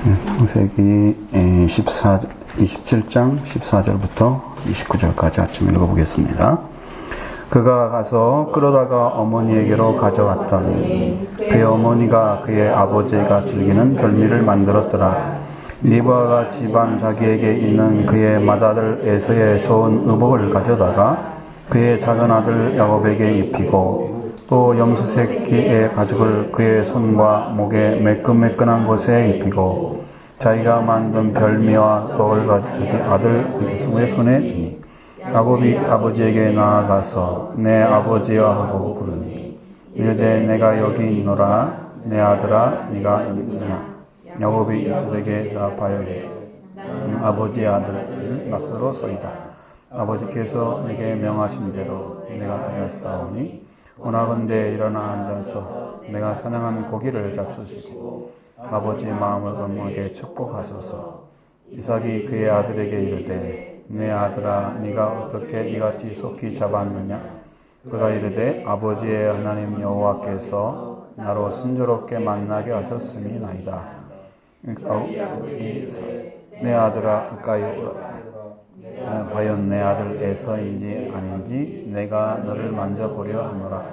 창세기 27장 14절부터 29절까지 아침 읽어보겠습니다. 그가 가서 끌어다가 어머니에게로 가져왔더니 그의 어머니가 그의 아버지가 즐기는 별미를 만들었더라. 리브아가 집안 자기에게 있는 그의 맏아들 에서의 좋은 의복을 가져다가 그의 작은 아들 야곱에게 입히고 또 염소새끼의 가죽을 그의 손과 목에 매끈매끈한 곳에 입히고 자기가 만든 별미와 떡을 가지고 아들 이스마엘의 손에 주니 야곱이 아버지에게 나아가서 내 아버지여 하고 부르니 이르되 내가 여기 있노라. 내 아들아 네가 여기 있느냐. 야곱이 이스마엘에게 대답하여 이르되 아버지의 아들 낫으로소이다. 아버지께서 내게 명하신 대로 내가 하였사오니 원하건대 일어나 앉아서 내가 사냥한 고기를 잡수시고 아버지의 마음을 건강하게 축복하소서. 이삭이 그의 아들에게 이르되 내 아들아 네가 어떻게 이같이 속히 잡았느냐. 그가 이르되 아버지의 하나님 여호와께서 나로 순조롭게 만나게 하셨음이나이다. 내 아들아 가까이 오라. 과연 내 아들 에서인지 아닌지 내가 너를 만져보려 하노라.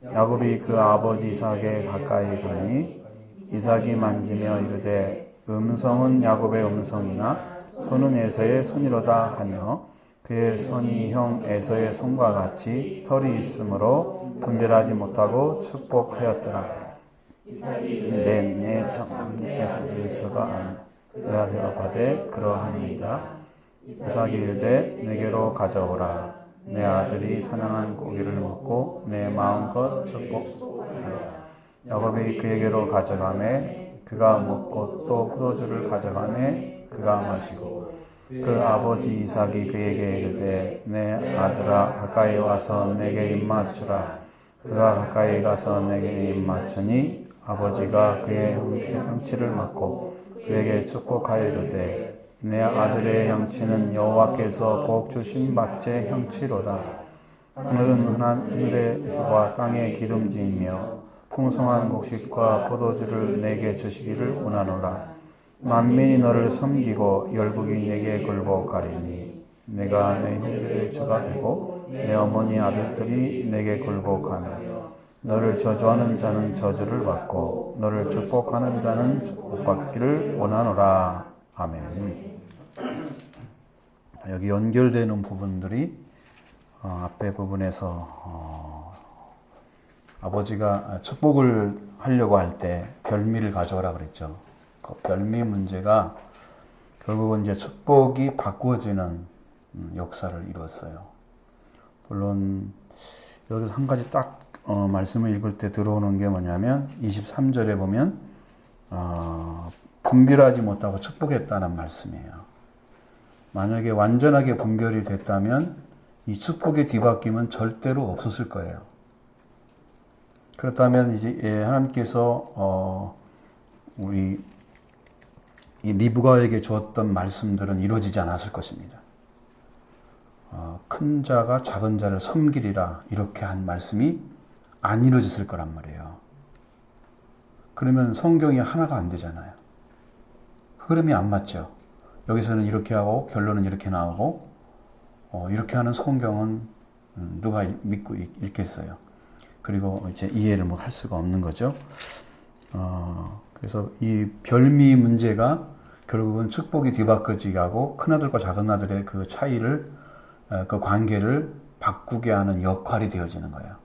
야곱이 그 아버지 이삭에 가까이 가니 이삭이 만지며 이르되 음성은 야곱의 음성이나 손은 에서의 손이로다 하며 그의 손이 형 에서의 손과 같이 털이 있으므로 분별하지 못하고 축복하였더라. 내 에서가 아니라 내가 대답하되 그러하니이다. 이삭이 이르되 내게로 가져오라. 내 아들이 사냥한 고기를 먹고 내 마음껏 축복하라. 야곱이 그에게로 가져가매 그가 먹고 또 포도주를 가져가매 그가 마시고 그 아버지 이삭이 그에게 이르되 내 아들아 가까이 와서 내게 입맞추라. 그가 가까이 가서 내게 입맞추니 아버지가 그의 형치를 맞고 그에게 축복하여 이르되 내 아들의 형치는 여호와께서 복 주신 밭의 형치로다. 하늘은 하늘에서와 땅의 기름지이며 풍성한 곡식과 포도주를 내게 주시기를 원하노라. 만민이 너를 섬기고 열국이 내게 굴복하리니 내가 내 형제들의 주가 되고 내 어머니 아들들이 내게 굴복하며 너를 저주하는 자는 저주를 받고 너를 축복하는 자는 축복받기를 원하노라. 아멘. 여기 연결되는 부분들이 앞에 부분에서 아버지가 축복을 하려고 할 때 별미를 가져오라 그랬죠. 그 별미 문제가 결국은 이제 축복이 바꾸어지는 역사를 이루었어요. 물론 여기서 한 가지 딱 말씀을 읽을 때 들어오는 게 뭐냐면 23절에 보면 분별하지 못하고 축복했다는 말씀이에요. 만약에 완전하게 분별이 됐다면 이 축복의 뒤바뀜은 절대로 없었을 거예요. 그렇다면 이제 하나님께서 우리 이 리브가에게 주었던 말씀들은 이루어지지 않았을 것입니다. 큰 자가 작은 자를 섬기리라 이렇게 한 말씀이 안 이루어졌을 거란 말이에요. 그러면 성경이 하나가 안 되잖아요. 흐름이 안 맞죠. 여기서는 이렇게 하고 결론은 이렇게 나오고 이렇게 하는 성경은 누가 믿고 읽겠어요. 그리고 이제 이해를 뭐 할 수가 없는 거죠. 그래서 이 별미 문제가 결국은 축복이 뒤바꿔지게 하고 큰아들과 작은아들의 그 차이를 그 관계를 바꾸게 하는 역할이 되어지는 거예요.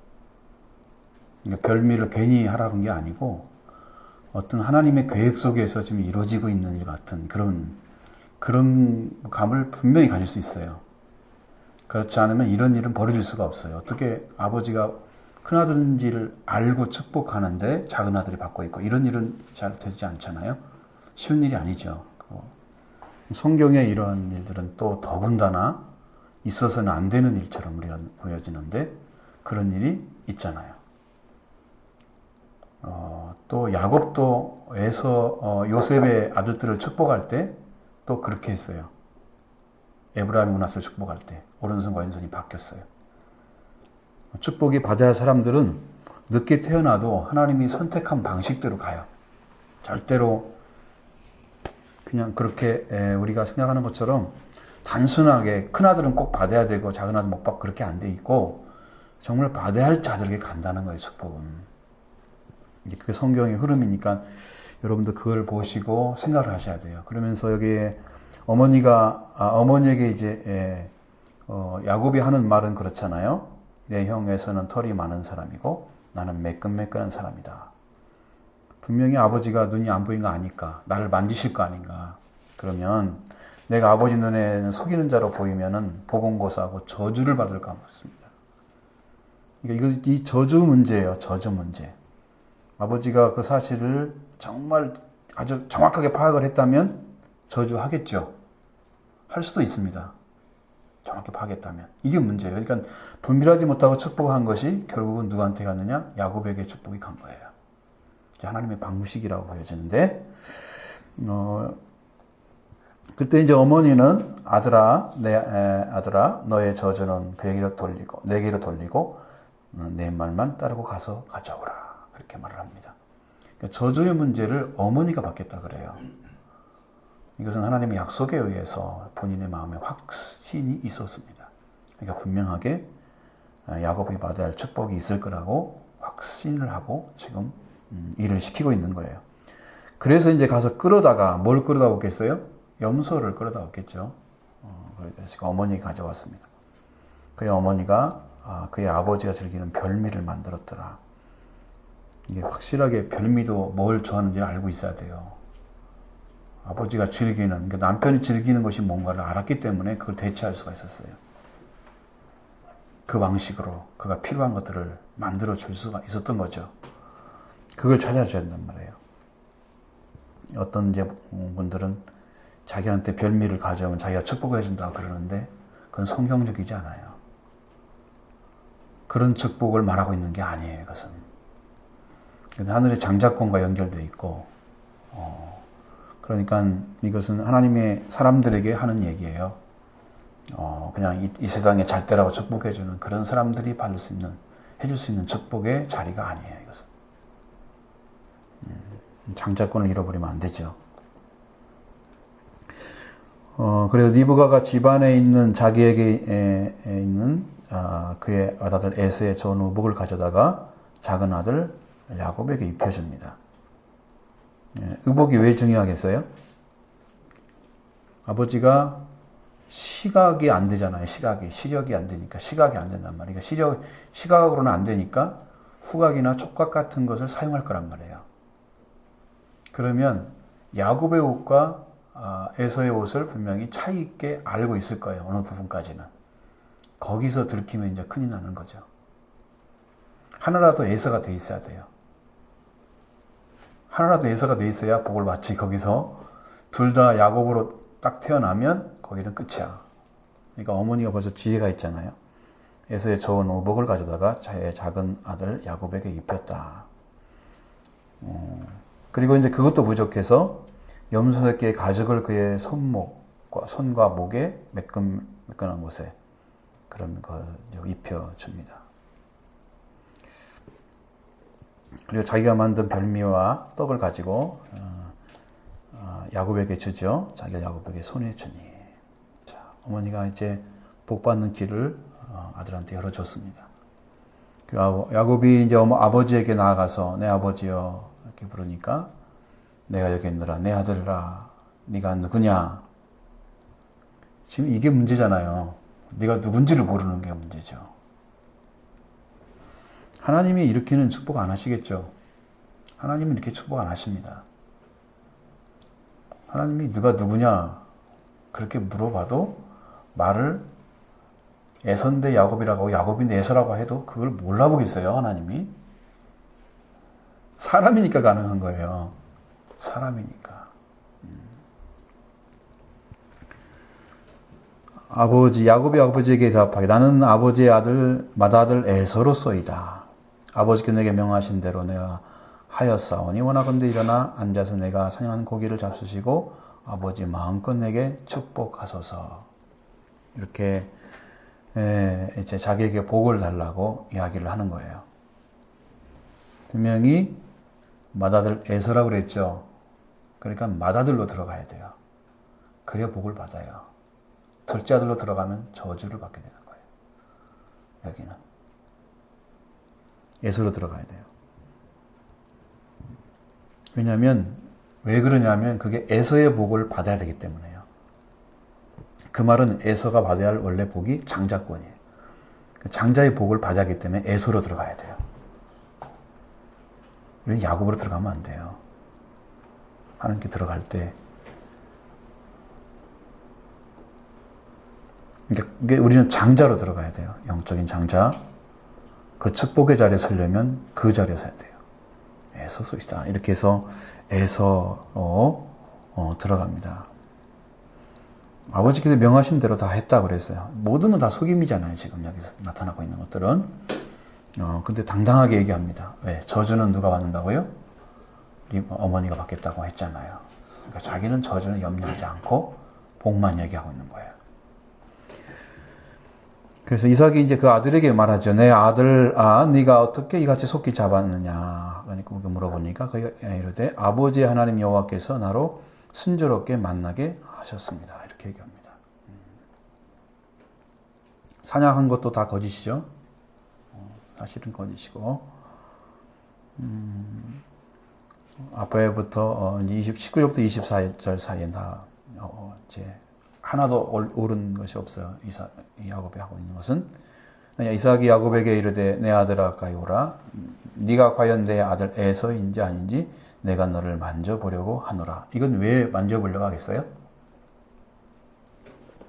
그러니까 별미를 괜히 하라는 게 아니고 어떤 하나님의 계획 속에서 지금 이루어지고 있는 일 같은 그런 감을 분명히 가질 수 있어요. 그렇지 않으면 이런 일은 벌어질 수가 없어요. 어떻게 아버지가 큰아들인지를 알고 축복하는데 작은아들이 받고 있고 이런 일은 잘 되지 않잖아요. 쉬운 일이 아니죠. 성경에 이런 일들은 또 더군다나 있어서는 안 되는 일처럼 우리가 보여지는데 그런 일이 있잖아요. 또 야곱도 요셉의 아들들을 축복할 때 또 그렇게 했어요. 에브라임 문하스를 축복할 때 오른손과 왼손이 바뀌었어요. 축복이 받아야 할 사람들은 늦게 태어나도 하나님이 선택한 방식대로 가요. 절대로 그냥 그렇게 우리가 생각하는 것처럼 단순하게 큰아들은 꼭 받아야 되고 작은아들 못 받고 그렇게 안 돼 있고 정말 받아야 할 자들에게 간다는 거예요, 축복은. 그게 성경의 흐름이니까 여러분도 그걸 보시고 생각을 하셔야 돼요. 그러면서 여기에 어머니에게 이제 야곱이 하는 말은 그렇잖아요. 내 형에서는 털이 많은 사람이고 나는 매끈매끈한 사람이다. 분명히 아버지가 눈이 안 보이는 거 아니까 나를 만지실 거 아닌가. 그러면 내가 아버지 눈에는 속이는 자로 보이면은 보건고사하고 저주를 받을까 싶습니다. 그러니까 이 저주 문제예요. 저주 문제. 아버지가 그 사실을 정말 아주 정확하게 파악을 했다면 저주하겠죠. 할 수도 있습니다. 정확히 파악했다면. 이게 문제예요. 그러니까 분별하지 못하고 축복한 것이 결국은 누구한테 갔느냐? 야곱에게 축복이 간 거예요. 하나님의 방식이라고 보여지는데 그때 이제 어머니는 아들아 너의 저주는 그에게로 돌리고 내게로 돌리고 내 말만 따르고 가서 가져오라 그렇게 말을 합니다. 그러니까 저주의 문제를 어머니가 받겠다 그래요. 이것은 하나님의 약속에 의해서 본인의 마음에 확신이 있었습니다. 그러니까 분명하게 야곱이 받아야 할 축복이 있을 거라고 확신을 하고 지금 일을 시키고 있는 거예요. 그래서 이제 가서 끌어다가 뭘 끌어다 오겠어요? 염소를 끌어다 왔겠죠. 그래서 어머니가 가져왔습니다. 그의 어머니가 그의 아버지가 즐기는 별미를 만들었더라. 이게 확실하게 별미도 뭘 좋아하는지 알고 있어야 돼요. 아버지가 즐기는, 그러니까 남편이 즐기는 것이 뭔가를 알았기 때문에 그걸 대체할 수가 있었어요. 그 방식으로 그가 필요한 것들을 만들어 줄 수가 있었던 거죠. 그걸 찾아줘야 된단 말이에요. 어떤 이제 분들은 자기한테 별미를 가져오면 자기가 축복해 준다고 그러는데 그건 성경적이지 않아요. 그런 축복을 말하고 있는 게 아니에요. 이것은 하늘의 장자권과 연결되어 있고 그러니까 이것은 하나님의 사람들에게 하는 얘기예요. 그냥 이 세상에 잘 되라고 축복해 주는 그런 사람들이 받을 수 있는, 해줄 수 있는 축복의 자리가 아니에요. 이것은 장자권을 잃어버리면 안 되죠. 그래서 리브가가 집안에 있는 자기에게 있는 그의 아들 에서의 좋은 의복을 가져다가 작은 아들 야곱에게 입혀줍니다. 의복이 왜 중요하겠어요? 아버지가 시각이 안 되잖아요. 시력이 안 되니까 시각이 안 된단 말이에요. 시각으로는 안 되니까 후각이나 촉각 같은 것을 사용할 거란 말이에요. 그러면 야곱의 옷과 에서의 옷을 분명히 차이 있게 알고 있을 거예요. 어느 부분까지는. 거기서 들키면 이제 큰일 나는 거죠. 하나라도 에서가 돼 있어야 돼요. 하나라도 에서가 돼 있어야 복을 받지. 거기서 둘 다 야곱으로 딱 태어나면 거기는 끝이야. 그러니까 어머니가 벌써 지혜가 있잖아요. 에서의 좋은 의복을 가져다가 자의 작은 아들 야곱에게 입혔다. 그리고 이제 그것도 부족해서 염소 새끼의 가죽을 그의 손과 목에 매끈한 곳에 그런 걸 입혀줍니다. 그리고 자기가 만든 별미와 떡을 가지고 야곱에게 주죠. 자기가 야곱에게 손에 주니. 자, 어머니가 이제 복 받는 길을 아들한테 열어줬습니다. 그리고 야곱이 이제 아버지에게 나아가서 내 아버지여 이렇게 부르니까 내가 여기 있느라 내 아들아 네가 누구냐. 지금 이게 문제잖아요. 네가 누군지를 모르는 게 문제죠. 하나님이 이렇게는 축복 안 하시겠죠. 하나님은 이렇게 축복 안 하십니다. 하나님이 네가 누구냐 그렇게 물어봐도 말을 에서인데 야곱이라고 야곱인데 에서라고 해도 그걸 몰라보겠어요. 하나님이. 사람이니까 가능한 거예요. 사람이니까. 야곱이 아버지에게 대답하기 나는 아버지의 아들 맏아들 에서로소이다. 아버지께 내게 명하신 대로 내가 하였사오니 원하건대 일어나 앉아서 내가 사냥한 고기를 잡수시고 아버지 마음껏 내게 축복하소서. 이렇게 이제 자기에게 복을 달라고 이야기를 하는 거예요. 분명히 맏아들 에서라고 그랬죠. 그러니까 맏아들로 들어가야 돼요. 그래야 복을 받아요. 둘째 아들로 들어가면 저주를 받게 되는 거예요. 여기는 에서로 들어가야 돼요. 왜냐하면 왜 그러냐면 그게 에서의 복을 받아야 되기 때문에요. 그 말은 에서가 받아야 할 원래 복이 장자권이에요. 장자의 복을 받아야 하기 때문에 에서로 들어가야 돼요. 우리는 야곱으로 들어가면 안 돼요. 하나님께 들어갈 때 그러니까 우리는 장자로 들어가야 돼요. 영적인 장자. 그 축복의 자리에 서려면 그 자리에 서야 돼요. 에서 소이다. 이렇게 해서 에서로 들어갑니다. 아버지께서 명하신 대로 다 했다고 그랬어요. 모든 건 다 속임이잖아요. 지금 여기서 나타나고 있는 것들은. 근데 당당하게 얘기합니다. 왜? 저주는 누가 받는다고요? 어머니가 받겠다고 했잖아요. 그러니까 자기는 저주는 염려하지 않고 복만 얘기하고 있는 거예요. 그래서 이삭이 이제 그 아들에게 말하죠. 내 아들아, 네가 어떻게 이같이 속기 잡았느냐? 그러니까 물어보니까 그가 이르되 아버지 하나님 여호와께서 나로 순조롭게 만나게 하셨습니다. 이렇게 얘기합니다. 사냥한 것도 다 거짓이죠. 사실은 거짓이고 앞에부터 19절부터 24절 사이에 다 이제 하나도 옳은 것이 없어요. 야곱이 하고 있는 것은 이삭이 야곱에게 이르되 내 아들아 가까이 오라. 네가 과연 내 아들 에서인지 아닌지 내가 너를 만져보려고 하노라. 이건 왜 만져보려고 하겠어요?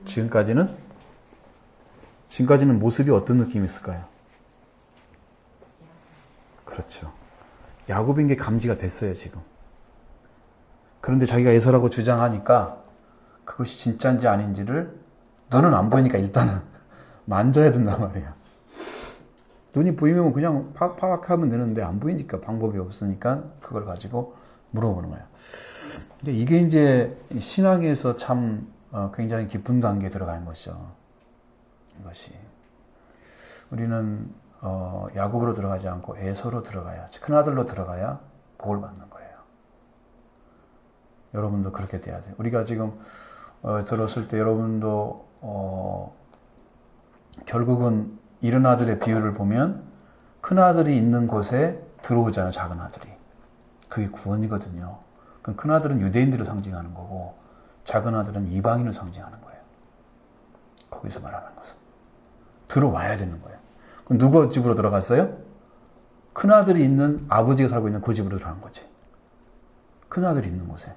지금까지는 모습이 어떤 느낌이 있을까요? 그렇죠. 야곱인 게 감지가 됐어요, 지금. 그런데 자기가 에서라고 주장하니까 그것이 진짜인지 아닌지를 눈은 안 보이니까 일단은 만져야 된단 말이야. 눈이 보이면 그냥 파악하면 되는데 안 보이니까 방법이 없으니까 그걸 가지고 물어보는 거야. 근데 이게 이제 신앙에서 참 굉장히 깊은 관계에 들어가는 것이죠. 이것이. 우리는 야곱으로 들어가지 않고 에서로 들어가야, 큰아들로 들어가야 복을 받는 거예요. 여러분도 그렇게 돼야 돼요. 우리가 지금 들었을 때 여러분도 결국은 이른 아들의 비유를 보면 큰아들이 있는 곳에 들어오잖아요. 작은 아들이. 그게 구원이거든요. 그럼 큰아들은 유대인들을 상징하는 거고 작은 아들은 이방인을 상징하는 거예요. 거기서 말하는 것은. 들어와야 되는 거예요. 그럼 누구 집으로 들어갔어요? 큰아들이 있는, 아버지가 살고 있는 그 집으로 들어간 거지. 큰아들이 있는 곳에.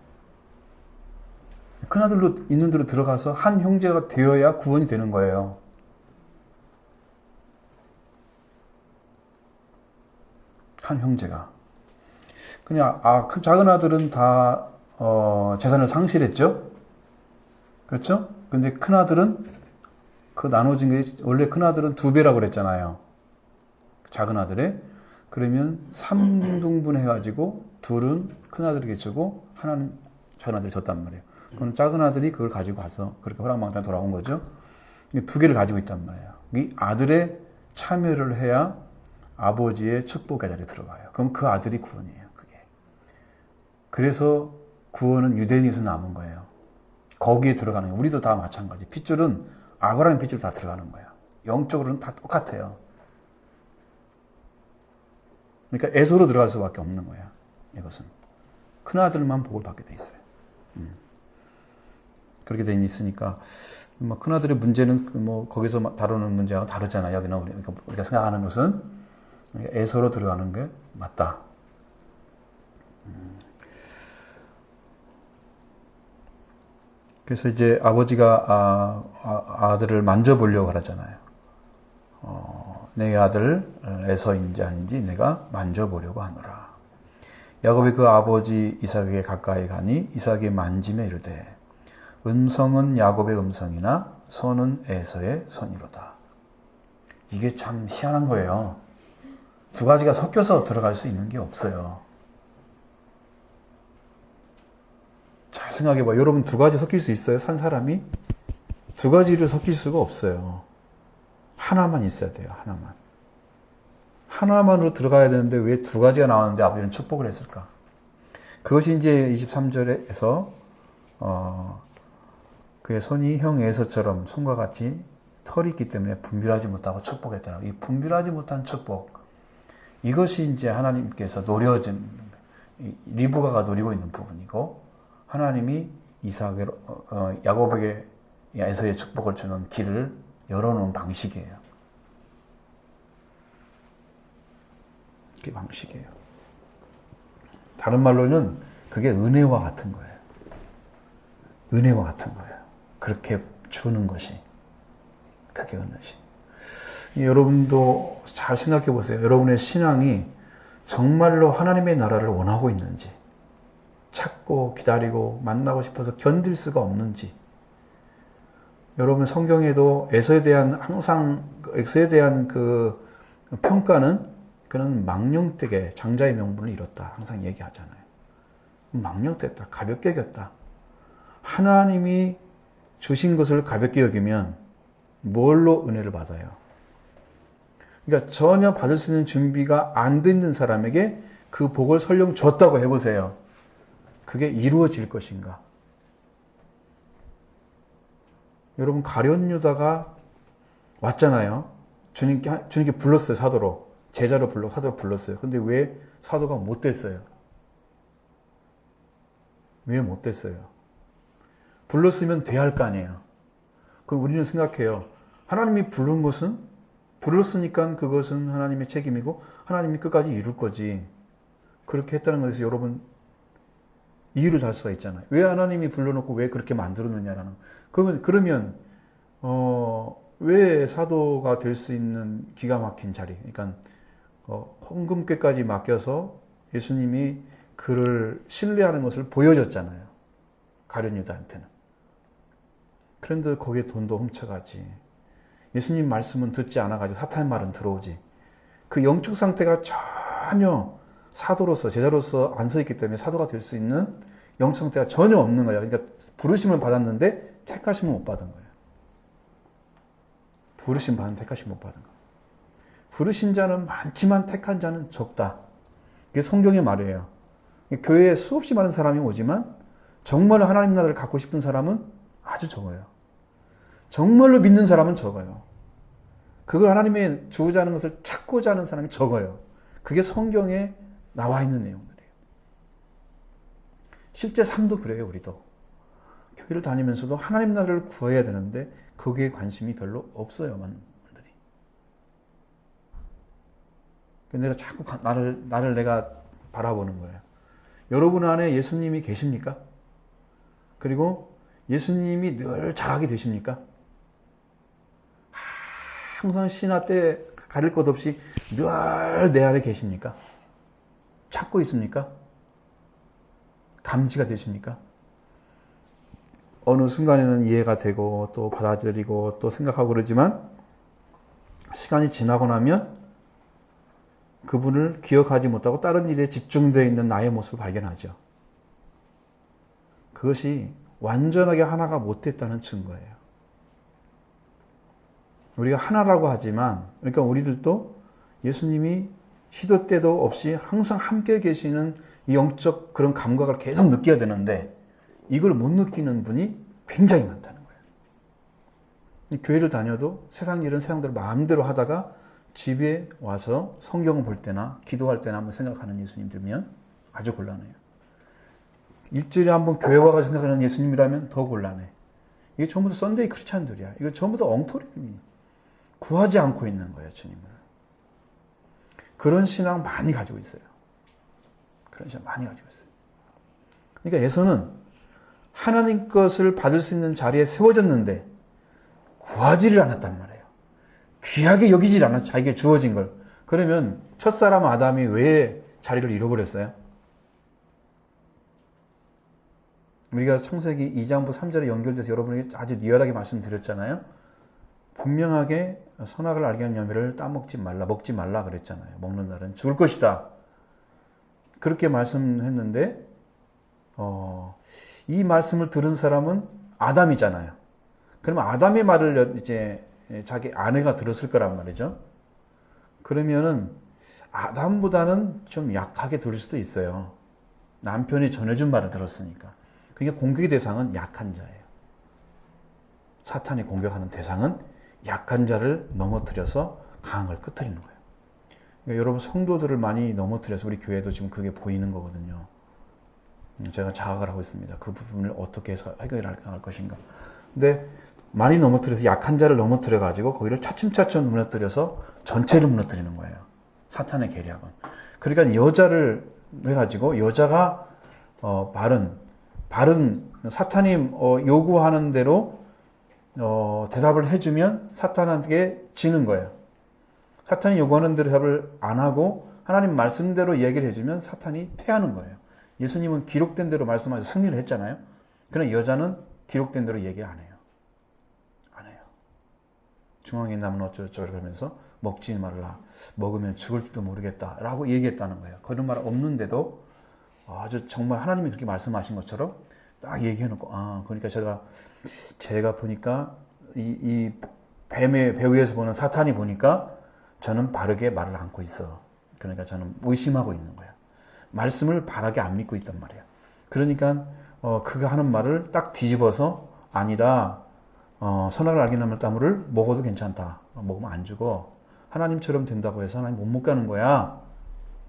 큰아들로 있는 데로 들어가서 한 형제가 되어야 구원이 되는 거예요. 한 형제가. 그냥 작은 아들은 다 재산을 상실했죠. 그렇죠? 근데 큰 아들은 그 나눠진 게 원래 큰 아들은 2배라고 그랬잖아요. 작은 아들에. 그러면 3등분 해가지고 둘은 큰 아들에게 주고 하나는 작은 아들이 줬단 말이에요. 그럼 작은 아들이 그걸 가지고 가서 그렇게 호랑망탄 돌아온 거죠. 2개를 가지고 있단 말이에요. 이 아들의 참여를 해야 아버지의 축복의 자리에 들어가요. 그럼 그 아들이 구원이에요. 그게. 그래서 구원은 유대인에서 남은 거예요. 거기에 들어가는 거예요. 우리도 다 마찬가지. 핏줄은 아브라함 핏줄 다 들어가는 거예요. 영적으로는 다 똑같아요. 그러니까 에서로 들어갈 수밖에 없는 거예요. 이것은. 큰아들만 복을 받게 돼 있어요. 그렇게 돼 있으니까 큰아들의 문제는 거기서 다루는 문제와 다르잖아요. 여기는 우리가 생각하는 것은 에서로 들어가는 게 맞다. 그래서 이제 아버지가 아들을 만져보려고 하잖아요. 내 아들 에서인지 아닌지 내가 만져보려고 하노라. 야곱이 그 아버지 이삭에게 가까이 가니 이삭이 만지며 이르되 음성은 야곱의 음성이나 손은 에서의 손이로다. 이게 참 희한한 거예요. 두 가지가 섞여서 들어갈 수 있는 게 없어요. 잘 생각해봐. 여러분 두 가지 섞일 수 있어요? 산 사람이? 두 가지를 섞일 수가 없어요. 하나만 있어야 돼요. 하나만. 하나만으로 들어가야 되는데 왜 두 가지가 나왔는데 아버지는 축복을 했을까? 그것이 이제 23절에서 그의 손이 형 에서처럼 손과 같이 털이 있기 때문에 분별하지 못하고 축복했다. 이 분별하지 못한 축복, 이것이 이제 하나님께서 노려진, 리브가가 노리고 있는 부분이고, 하나님이 야곱에게 에서의 축복을 주는 길을 열어놓은 방식이에요. 그 방식이에요. 다른 말로는 그게 은혜와 같은 거예요. 은혜와 같은 거예요. 그렇게 주는 것이. 그게 은혜시. 여러분도 잘 생각해 보세요. 여러분의 신앙이 정말로 하나님의 나라를 원하고 있는지, 찾고 기다리고 만나고 싶어서 견딜 수가 없는지. 여러분 성경에도 에서에 대한 그 평가는 그는 망령되게 장자의 명분을 잃었다. 항상 얘기하잖아요. 망령됐다. 가볍게 여겼다. 하나님이 주신 것을 가볍게 여기면 뭘로 은혜를 받아요? 그러니까 전혀 받을 수 있는 준비가 안 돼 있는 사람에게 그 복을 설령 줬다고 해보세요. 그게 이루어질 것인가? 여러분 가룟 유다가 왔잖아요. 주님께 불렀어요. 사도로. 제자로 사도로 불렀어요. 근데 왜 사도가 못 됐어요? 왜 못 됐어요? 불렀으면 돼야 할 거 아니에요. 그럼 우리는 생각해요. 하나님이 부른 것은, 불렀으니까 그것은 하나님의 책임이고 하나님이 끝까지 이룰 거지. 그렇게 했다는 것에서 여러분 이유를 달 수가 있잖아요. 왜 하나님이 불러놓고 왜 그렇게 만들었느냐라는. 그러면 왜 사도가 될 수 있는 기가 막힌 자리, 그러니까 헌금궤까지 맡겨서 예수님이 그를 신뢰하는 것을 보여줬잖아요. 가룟 유다한테는. 그런데 거기에 돈도 훔쳐가지. 예수님 말씀은 듣지 않아가지고 사탄의 말은 들어오지. 그 영적 상태가 전혀 사도로서, 제자로서 안 서 있기 때문에 사도가 될 수 있는 영적 상태가 전혀 없는 거예요. 그러니까 부르심을 받았는데 택하심을 못 받은 거예요. 부르심 받은 택하심 못 받은 거예요. 부르신 자는 많지만 택한 자는 적다. 이게 성경의 말이에요. 교회에 수없이 많은 사람이 오지만 정말로 하나님 나라를 갖고 싶은 사람은 아주 적어요. 정말로 믿는 사람은 적어요. 그걸 하나님의 주고자 하는 것을 찾고자 하는 사람이 적어요. 그게 성경에 나와 있는 내용들이에요. 실제 삶도 그래요. 우리도. 교회를 다니면서도 하나님 나라를 구해야 되는데 거기에 관심이 별로 없어요. 많은 분들이. 내가 자꾸 나를 내가 바라보는 거예요. 여러분 안에 예수님이 계십니까? 그리고 예수님이 늘 자각이 되십니까? 항상 신화 때 가릴 것 없이 늘 내 안에 계십니까? 찾고 있습니까? 감지가 되십니까? 어느 순간에는 이해가 되고 또 받아들이고 또 생각하고 그러지만 시간이 지나고 나면 그분을 기억하지 못하고 다른 일에 집중되어 있는 나의 모습을 발견하죠. 그것이 완전하게 하나가 못됐다는 증거예요. 우리가 하나라고 하지만, 그러니까 우리들도 예수님이 시도 때도 없이 항상 함께 계시는 이 영적 그런 감각을 계속 느껴야 되는데 이걸 못 느끼는 분이 굉장히 많다는 거예요. 교회를 다녀도 세상 일은 세상대로 마음대로 하다가 집에 와서 성경을 볼 때나 기도할 때나 한번 생각하는 예수님 들면 아주 곤란해요. 일주일에 한번 교회 와서 생각하는 예수님이라면 더 곤란해. 이게 전부 다 썬데이 크리스찬들이야. 이거 전부 다 엉터리들이 구하지 않고 있는 거예요, 주님을. 그런 신앙 많이 가지고 있어요. 그런 신앙 많이 가지고 있어요. 그러니까 에서는 하나님 것을 받을 수 있는 자리에 세워졌는데 구하지를 않았단 말이에요. 귀하게 여기질 않았죠. 자기에게 주어진 걸. 그러면 첫사람 아담이 왜 자리를 잃어버렸어요? 우리가 창세기 2장부터 3절에 연결돼서 여러분에게 아주 리얼하게 말씀드렸잖아요. 분명하게 선악을 알게 한 열매를 따먹지 말라, 먹지 말라 그랬잖아요. 먹는 날은 죽을 것이다. 그렇게 말씀했는데 이 말씀을 들은 사람은 아담이잖아요. 그러면 아담의 말을 이제 자기 아내가 들었을 거란 말이죠. 그러면은 아담보다는 좀 약하게 들을 수도 있어요. 남편이 전해준 말을 들었으니까. 그러니까 공격의 대상은 약한 자예요. 사탄이 공격하는 대상은 약한 자를 넘어뜨려서 강한 걸 끄트리는 거예요. 그러니까 여러분 성도들을 많이 넘어뜨려서 우리 교회도 지금 그게 보이는 거거든요. 제가 자각을 하고 있습니다. 그 부분을 어떻게 해서 해결할 것인가. 근데 많이 넘어뜨려서 약한 자를 넘어뜨려 가지고 거기를 차츰차츰 무너뜨려서 전체를 무너뜨리는 거예요. 사탄의 계략은. 그러니까 여자를 해가지고 여자가 바른 사탄이 요구하는 대로 대답을 해주면 사탄에게 지는 거예요. 사탄이 요구하는 대로 대답을 안 하고 하나님 말씀대로 얘기를 해주면 사탄이 패하는 거예요. 예수님은 기록된 대로 말씀하셔서 승리를 했잖아요. 그러나 여자는 기록된 대로 얘기 안 해요. 안 해요. 중앙에 나면 어쩌고저쩌고 그러면서 먹지 말라. 먹으면 죽을지도 모르겠다. 라고 얘기했다는 거예요. 그런 말 없는데도 아주 정말 하나님이 그렇게 말씀하신 것처럼 딱 얘기해놓고 그러니까 제가 보니까 이 뱀의 배후에서 보는 사탄이 보니까 저는 바르게 말을 않고 있어. 그러니까 저는 의심하고 있는 거야. 말씀을 바르게 안 믿고 있단 말이야. 그러니까 그가 하는 말을 딱 뒤집어서 아니다. 선악을 알게 하는 나무를 먹어도 괜찮다. 먹으면 안 죽어. 하나님처럼 된다고 해서 하나님 못 먹게 하는 거야.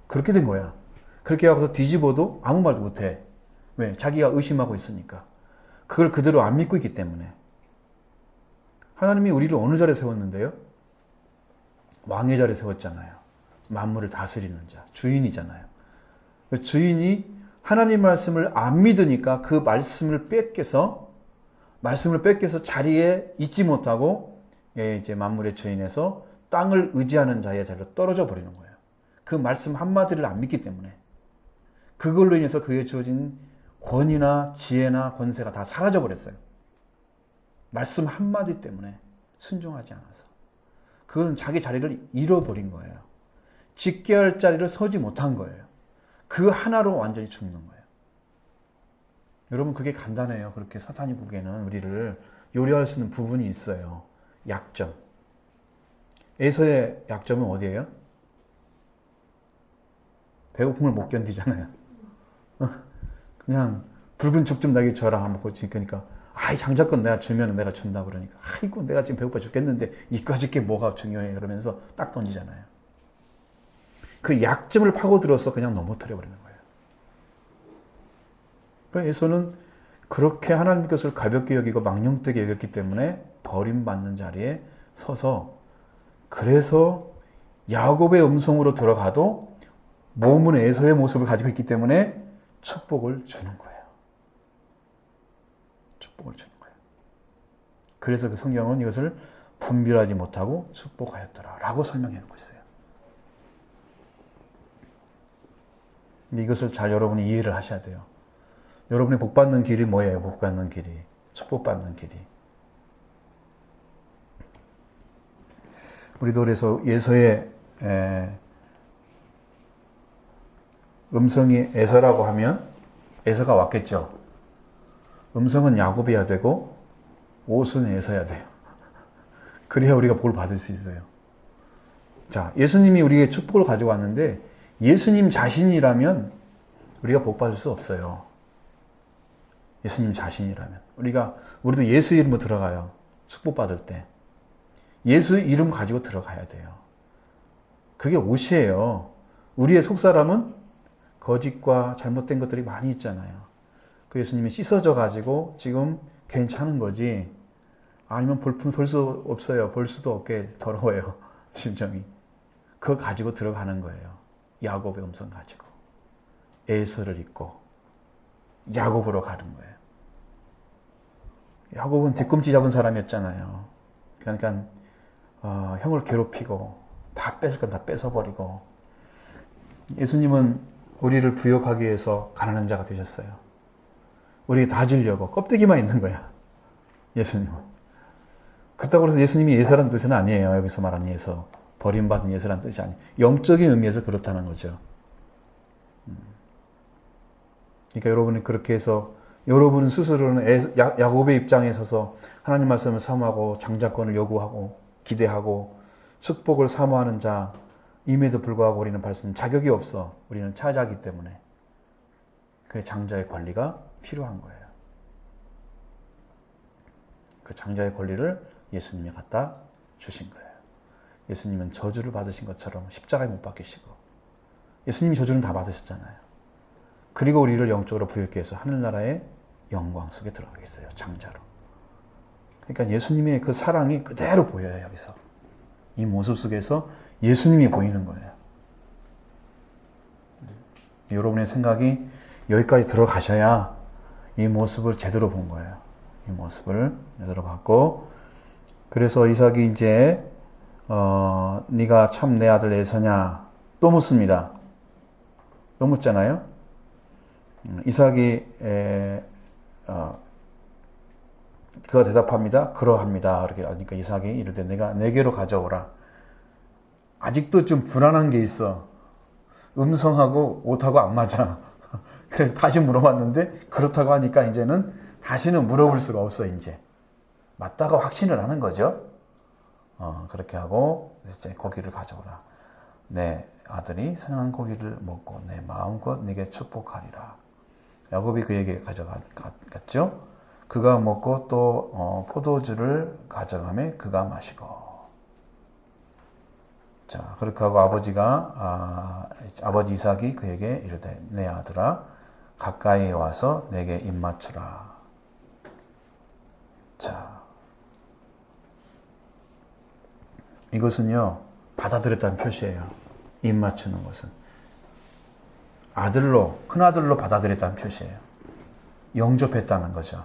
그렇게 된 거야. 그렇게 하고서 뒤집어도 아무 말도 못해. 왜? 자기가 의심하고 있으니까. 그걸 그대로 안 믿고 있기 때문에. 하나님이 우리를 어느 자리에 세웠는데요? 왕의 자리에 세웠잖아요. 만물을 다스리는 자, 주인이잖아요. 주인이 하나님 말씀을 안 믿으니까 그 말씀을 뺏겨서 자리에 있지 못하고 이제 만물의 주인에서 땅을 의지하는 자의 자리로 떨어져 버리는 거예요. 그 말씀 한마디를 안 믿기 때문에. 그걸로 인해서 그에 주어진 권위나 지혜나 권세가 다 사라져 버렸어요. 말씀 한마디 때문에 순종하지 않아서. 그건 자기 자리를 잃어버린 거예요. 짓게 할 자리를 서지 못한 거예요. 그 하나로 완전히 죽는 거예요. 여러분 그게 간단해요. 그렇게 사탄이 보기에는 우리를 요리할 수 있는 부분이 있어요. 약점. 에서의 약점은 어디예요? 배고픔을 못 견디잖아요. 그냥 붉은 죽 좀 나게 줘라 한번 고치. 그러니까 장자권 내가 주면 내가 준다 그러니까 아이고 내가 지금 배고파 죽겠는데 이까짓 게 뭐가 중요해 그러면서 딱 던지잖아요. 그 약점을 파고들어서 그냥 넘어뜨려 버리는 거예요. 그러니까 에서는 그렇게 하나님 것을 가볍게 여기고 망령되게 여겼기 때문에 버림받는 자리에 서서 그래서 야곱의 음성으로 들어가도 몸은 에서의 모습을 가지고 있기 때문에 축복을 주는 거예요. 축복을 주는 거예요. 그래서 그 성경은 이것을 분별하지 못하고 축복하였더라 라고 설명해 놓고 있어요. 근데 이것을 잘 여러분이 이해를 하셔야 돼요. 여러분이 복받는 길이 뭐예요? 복받는 길이. 축복받는 길이. 우리도 그래서 예서의 음성이 에서라고 하면 에서가 왔겠죠. 음성은 야곱이어야 되고 옷은 에서야 돼요. 그래야 우리가 복을 받을 수 있어요. 자, 예수님이 우리에게 축복을 가지고 왔는데 예수님 자신이라면 우리가 복 받을 수 없어요. 예수님 자신이라면. 우리도 예수 이름으로 들어가요. 축복 받을 때. 예수 이름 가지고 들어가야 돼요. 그게 옷이에요. 우리의 속사람은 거짓과 잘못된 것들이 많이 있잖아요. 그 예수님이 씻어져 가지고 지금 괜찮은 거지. 아니면 볼 수 없어요. 볼 수도 없게 더러워요. 심정이. 그거 가지고 들어가는 거예요. 야곱의 음성 가지고. 에서를 입고 야곱으로 가는 거예요. 야곱은 뒤꿈치 잡은 사람이었잖아요. 그러니까 형을 괴롭히고 다 뺏을 건 다 뺏어버리고 예수님은 우리를 부욕하기 위해서 가난한 자가 되셨어요. 우리에게 다 주려고 껍데기만 있는 거야. 예수님은. 그렇다고 해서 예수님이 예서라는 뜻은 아니에요. 여기서 말하는 예서. 버림받은 예서라는 뜻이 아니에요. 영적인 의미에서 그렇다는 거죠. 그러니까 여러분이 그렇게 해서 여러분 스스로는 야곱의 입장에 서서 하나님 말씀을 사모하고 장자권을 요구하고 기대하고 축복을 사모하는 자임에도 불구하고 우리는 발생 자격이 없어. 우리는 차자기 때문에. 그 장자의 권리가 필요한 거예요. 그 장자의 권리를 예수님이 갖다 주신 거예요. 예수님은 저주를 받으신 것처럼 십자가에 못 박히시고 예수님이 저주는 다 받으셨잖아요. 그리고 우리를 영적으로 부유케 해서 하늘나라의 영광 속에 들어가게 했어요. 장자로. 그러니까 예수님의 그 사랑이 그대로 보여요. 여기서. 이 모습 속에서 예수님이 보이는 거예요. 여러분의 생각이 여기까지 들어가셔야 이 모습을 제대로 본 거예요. 이 모습을 제대로 봤고, 그래서 이삭이 이제 네가 참 내 아들 에서냐 또 묻습니다. 또 묻잖아요. 이삭이 그가 대답합니다. 그러합니다. 그렇게 하니까 이삭이 이르되 내가 내게로 가져오라. 아직도 좀 불안한 게 있어. 음성하고 옷하고 안 맞아. 그래서 다시 물어봤는데 그렇다고 하니까 이제는 다시는 물어볼 수가 없어. 이제 맞다가 확신을 하는 거죠. 그렇게 하고 이제 고기를 가져오라. 내 아들이 사냥한 고기를 먹고 내 마음껏 네게 축복하리라. 야곱이 그에게 가져갔죠. 그가 먹고 또 포도주를 가져가매 그가 마시고. 자, 그렇게 하고 아버지 이삭이 그에게 이르되 내 아들아 가까이 와서 내게 입 맞추라. 자, 이것은요 받아들였다는 표시예요. 입 맞추는 것은 아들로, 큰아들로 받아들였다는 표시예요. 영접했다는 거죠.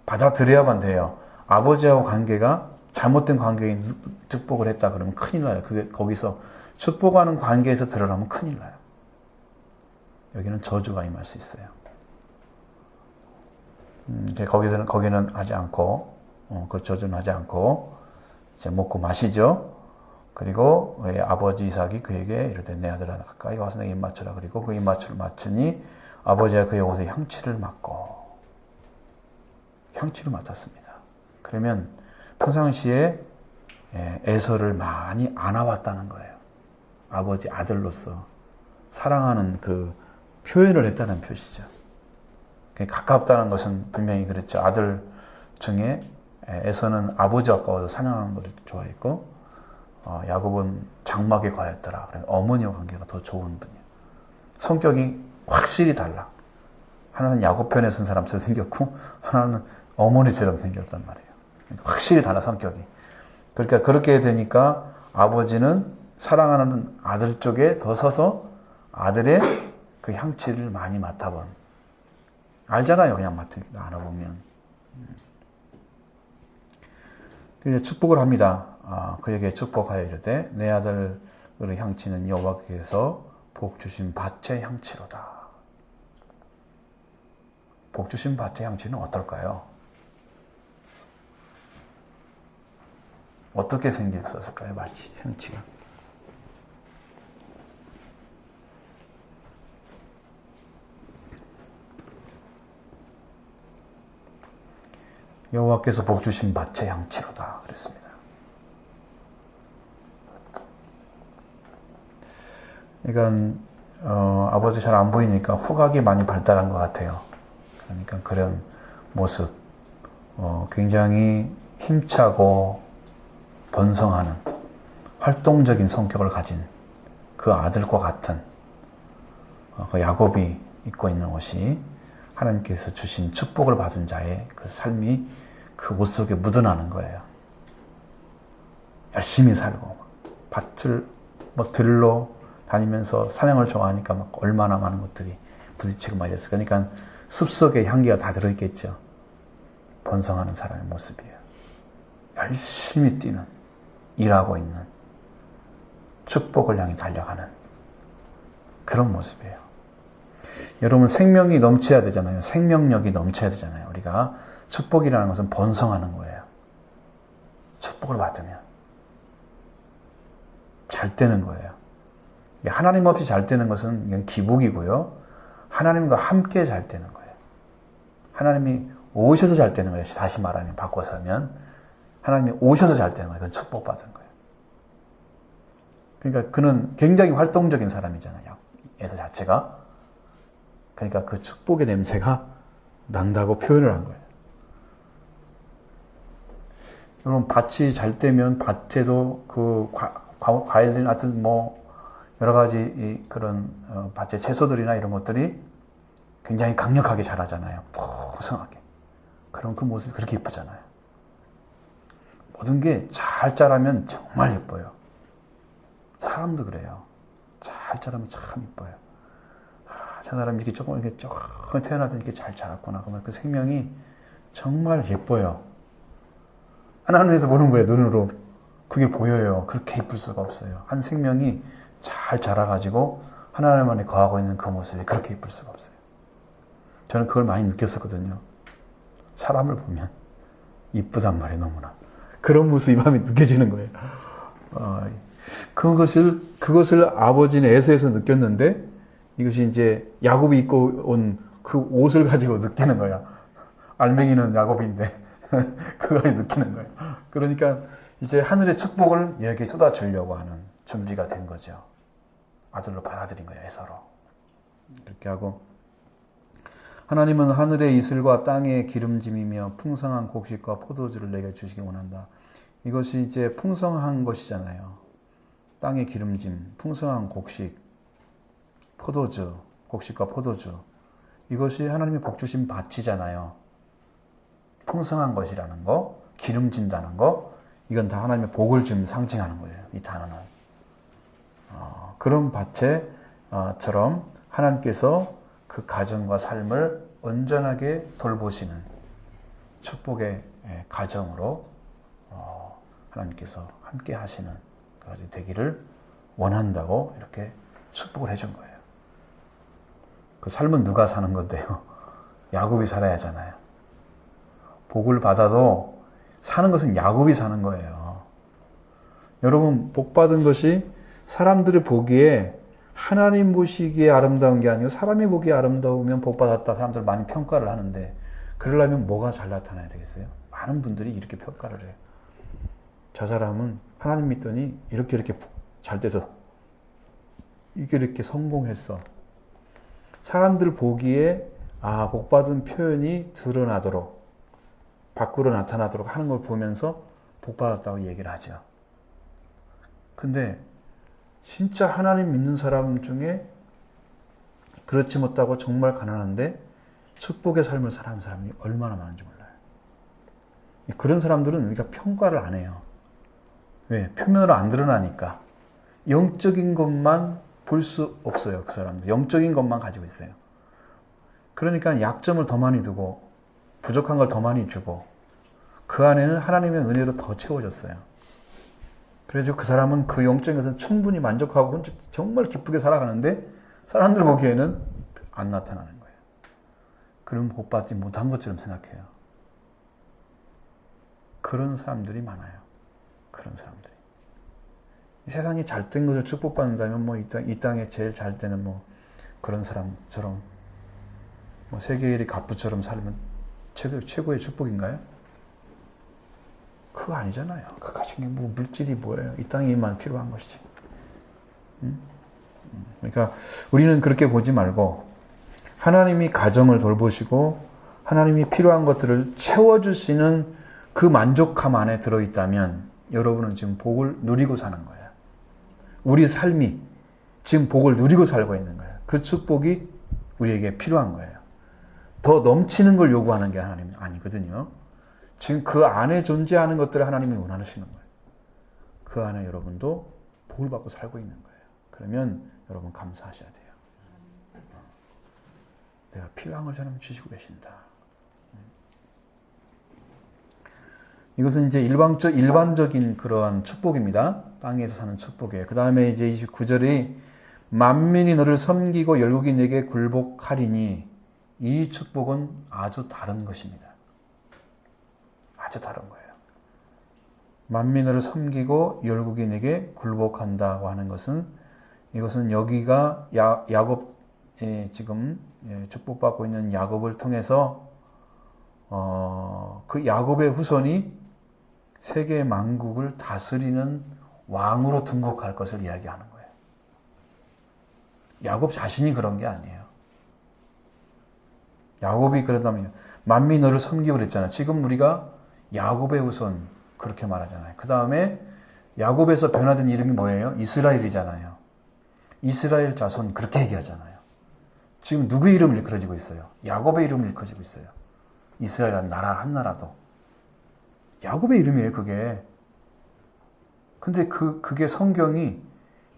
받아들여야만 돼요. 아버지하고 관계가 잘못된 관계에 축복을 했다 그러면 큰일 나요. 그게 거기서 축복하는 관계에서 드러나면 큰일 나요. 여기는 저주가 임할 수 있어요. 거기는 하지 않고, 그 저주는 하지 않고, 이제 먹고 마시죠. 그리고 아버지 이삭이 그에게 이르되 내 아들아 가까이 와서 내게 입 맞추라. 그리고 그 입 맞추니 아버지가 그의 옷에 향취를 맡고, 향취를 맡았습니다. 그러면 평상시에 에서를 많이 안아왔다는 거예요. 아버지 아들로서 사랑하는 그 표현을 했다는 표시죠. 가깝다는 것은 분명히 그랬죠. 아들 중에 에서는 아버지와 가까워서 사냥하는 것을 좋아했고, 야곱은 장막에 과했더라. 어머니와 관계가 더 좋은 분이에요. 성격이 확실히 달라. 하나는 야곱 편에 쓴 사람처럼 생겼고 하나는 어머니처럼 생겼단 말이에요. 확실히 달라, 성격이. 그러니까 그렇게 되니까 아버지는 사랑하는 아들 쪽에 더 서서 아들의 그 향취를 많이 맡아본. 알잖아요, 그냥 알아보면. 그래서 축복을 합니다. 그에게 축복하여 이르되 내 아들의 향취는 여호와께서 복 주신 밭의 향취로다. 복 주신 밭의 향취는 어떨까요? 어떻게 생겼을까요? 마치 향취가. 여호와께서 복 주신 밭의 향취로다 그랬습니다. 그러니까 아버지 잘 안 보이니까 후각이 많이 발달한 것 같아요. 그러니까 그런 모습, 굉장히 힘차고 번성하는 활동적인 성격을 가진 그 아들과 같은 그 야곱이 입고 있는 옷이 하나님께서 주신 축복을 받은 자의 그 삶이 그 옷 속에 묻어나는 거예요. 열심히 살고 밭을 들로 다니면서 사냥을 좋아하니까 막 얼마나 많은 것들이 부딪히고 막 이랬어요. 그러니까 숲속에 향기가 다 들어있겠죠. 번성하는 사람의 모습이에요. 열심히 뛰는, 일하고 있는, 축복을 향해 달려가는 그런 모습이에요. 여러분, 생명이 넘쳐야 되잖아요. 생명력이 넘쳐야 되잖아요. 우리가 축복이라는 것은 번성하는 거예요. 축복을 받으면 잘 되는 거예요. 하나님 없이 잘 되는 것은 이건 기복이고요. 하나님과 함께 잘 되는 거예요. 하나님이 오셔서 잘 되는 거예요. 다시 말하면, 바꿔서 하면 하나님이 오셔서 잘 되는 거예요. 그건 축복받은 거예요. 그러니까 그는 굉장히 활동적인 사람이잖아요. 에서 자체가. 그러니까 그 축복의 냄새가 난다고 표현을 한 거예요. 여러분, 밭이 잘 되면 밭에도 그 과일들이나 하여튼 뭐 여러 가지 그런 밭의 채소들이나 이런 것들이 굉장히 강력하게 자라잖아요. 풍성하게. 그럼 그 모습이 그렇게 예쁘잖아요. 모든 게 잘 자라면 정말 예뻐요. 사람도 그래요. 잘 자라면 참 예뻐요. 저 사람이 이렇게 조금 태어나더니 이렇게 잘 자랐구나. 그러면 그 생명이 정말 예뻐요. 하나님에서 보는 거예요, 눈으로. 그게 보여요. 그렇게 예쁠 수가 없어요. 한 생명이 잘 자라가지고 하나님 안에 거하고 있는 그 모습이 그렇게 예쁠 수가 없어요. 저는 그걸 많이 느꼈었거든요. 사람을 보면 이쁘단 말이에요, 너무나. 그런 모습이 마음에 느껴지는 거예요. 그것을 아버지는 에서에서 느꼈는데, 이것이 이제 야곱이 입고 온 그 옷을 가지고 느끼는 거야. 알맹이는 야곱인데 그걸 느끼는 거예요. 그러니까 이제 하늘의 축복을 얘에게 쏟아주려고 하는 준비가 된 거죠. 아들로 받아들인 거예요, 에서로. 이렇게 하고, 하나님은 하늘의 이슬과 땅의 기름짐이며 풍성한 곡식과 포도주를 내게 주시기 원한다. 이것이 이제 풍성한 것이잖아요. 땅의 기름짐, 풍성한 곡식, 포도주, 곡식과 포도주. 이것이 하나님의 복 주신 밭이잖아요. 풍성한 것이라는 거, 기름진다는 거, 이건 다 하나님의 복을 좀 상징하는 거예요. 이 단어는. 그런 밭에처럼 하나님께서 그 가정과 삶을 온전하게 돌보시는 축복의 가정으로 하나님께서 함께 하시는 그것이 되기를 원한다고 이렇게 축복을 해준 거예요. 그 삶은 누가 사는 건데요? 야곱이 살아야 하잖아요. 복을 받아도 사는 것은 야곱이 사는 거예요. 여러분, 복 받은 것이 사람들이 보기에, 하나님 보시기에 아름다운 게 아니고 사람이 보기에 아름다우면 복 받았다, 사람들 많이 평가를 하는데, 그러려면 뭐가 잘 나타나야 되겠어요? 많은 분들이 이렇게 평가를 해요. 저 사람은 하나님 믿더니 이렇게 잘 돼서 이렇게 성공했어. 사람들 보기에 복 받은 표현이 드러나도록, 밖으로 나타나도록 하는 걸 보면서 복 받았다고 얘기를 하죠. 근데 진짜 하나님 믿는 사람 중에 그렇지 못하고 정말 가난한데 축복의 삶을 사는 사람이 얼마나 많은지 몰라요. 그런 사람들은 우리가 평가를 안 해요. 왜? 표면으로 안 드러나니까. 영적인 것만 볼 수 없어요. 그 사람들. 영적인 것만 가지고 있어요. 그러니까 약점을 더 많이 두고 부족한 걸 더 많이 주고 그 안에는 하나님의 은혜로 더 채워졌어요. 그래서 그 사람은 그 영적인 것은 충분히 만족하고 혼자 정말 기쁘게 살아가는데 사람들 보기에는 안 나타나는 거예요. 그럼 복 받지 못한 것처럼 생각해요. 그런 사람들이 많아요. 그런 사람들이. 이 세상이 잘된 것을 축복받는다면 뭐 이 땅에 제일 잘 되는 뭐 그런 사람처럼 뭐 세계 1위 갑부처럼 살면 최고의 축복인가요? 그거 아니잖아요. 그 가진 게 뭐 물질이 뭐예요? 이 땅에만 필요한 것이지. 그러니까 우리는 그렇게 보지 말고 하나님이 가정을 돌보시고 하나님이 필요한 것들을 채워주시는 그 만족함 안에 들어있다면 여러분은 지금 복을 누리고 사는 거예요. 우리 삶이 지금 복을 누리고 살고 있는 거예요. 그 축복이 우리에게 필요한 거예요. 더 넘치는 걸 요구하는 게 하나님 아니거든요. 지금 그 안에 존재하는 것들을 하나님이 원하시는 거예요. 그 안에 여러분도 복을 받고 살고 있는 거예요. 그러면 여러분 감사하셔야 돼요. 내가 필요한 걸 하나님 주시고 계신다. 이것은 이제 일반적인 그러한 축복입니다. 땅에서 사는 축복이에요. 그 다음에 이제 29절이 만민이 너를 섬기고 열국이 내게 굴복하리니 이 축복은 아주 다른 것입니다. 아주 다른 거예요. 만민이 너를 섬기고 열국이 내게 굴복한다고 하는 것은 이것은 여기가 야곱 지금 축복받고 있는 야곱을 통해서 그 야곱의 후손이 세계 만국을 다스리는 왕으로 등극할 것을 이야기하는 거예요. 야곱 자신이 그런 게 아니에요. 야곱이 그러다면 만민이 너를 섬기고 그랬잖아요. 지금 우리가 야곱의 후손 그렇게 말하잖아요. 그 다음에 야곱에서 변화된 이름이 뭐예요? 이스라엘이잖아요. 이스라엘 자손 그렇게 얘기하잖아요. 지금 누구의 이름을 일컬어지고 있어요? 야곱의 이름을 일컬어지고 있어요. 이스라엘이라는 나라 한 나라도. 야곱의 이름이에요, 그게. 근데 그게 성경이,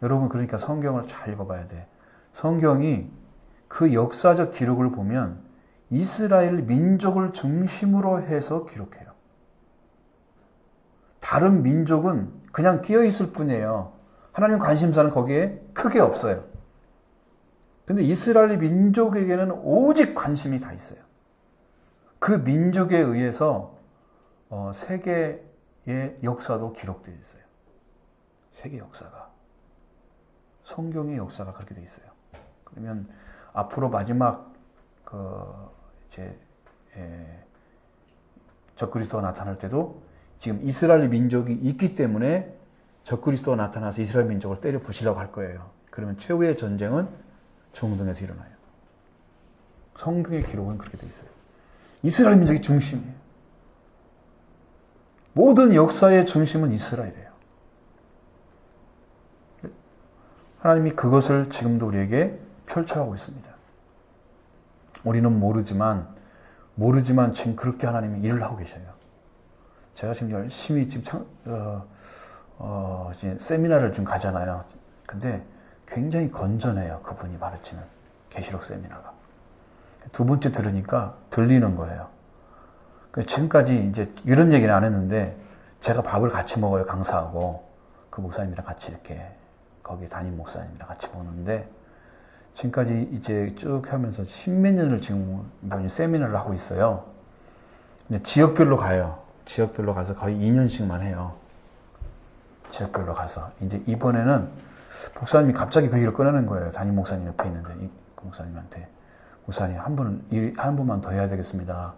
여러분 그러니까 성경을 잘 읽어봐야 돼. 성경이 그 역사적 기록을 보면 이스라엘 민족을 중심으로 해서 기록해요. 다른 민족은 그냥 끼어 있을 뿐이에요. 하나님 관심사는 거기에 크게 없어요. 근데 이스라엘 민족에게는 오직 관심이 다 있어요. 그 민족에 의해서 세계의 역사도 기록되어 있어요. 세계 역사가. 성경의 역사가 그렇게 되어 있어요. 그러면 앞으로 마지막 적그리스도가 나타날 때도 지금 이스라엘 민족이 있기 때문에 적그리스도가 나타나서 이스라엘 민족을 때려 부시려고 할 거예요. 그러면 최후의 전쟁은 중동에서 일어나요. 성경의 기록은 그렇게 되어 있어요. 이스라엘 민족이 중심이에요. 모든 역사의 중심은 이스라엘이에요. 하나님이 그것을 지금도 우리에게 펼쳐가고 있습니다. 우리는 모르지만 지금 그렇게 하나님이 일을 하고 계셔요. 제가 지금 열심히 지금 세미나를 좀 가잖아요. 근데 굉장히 건전해요. 그분이 가르치는 계시록 세미나가. 두 번째 들으니까 들리는 거예요. 지금까지 이제 이런 얘기는 안 했는데 제가 밥을 같이 먹어요. 강사하고 그 목사님이랑 같이 이렇게 거기 담임 목사님이랑 같이 먹는데 지금까지 이제 쭉 하면서 십몇 년을 지금 세미나를 하고 있어요. 근데 지역별로 가요. 지역별로 가서 거의 2년씩만 해요. 지역별로 가서. 이제 이번에는 목사님이 갑자기 그 일을 꺼내는 거예요. 담임 목사님 옆에 있는데, 그 목사님한테. 목사님, 한 분만 더 해야 되겠습니다.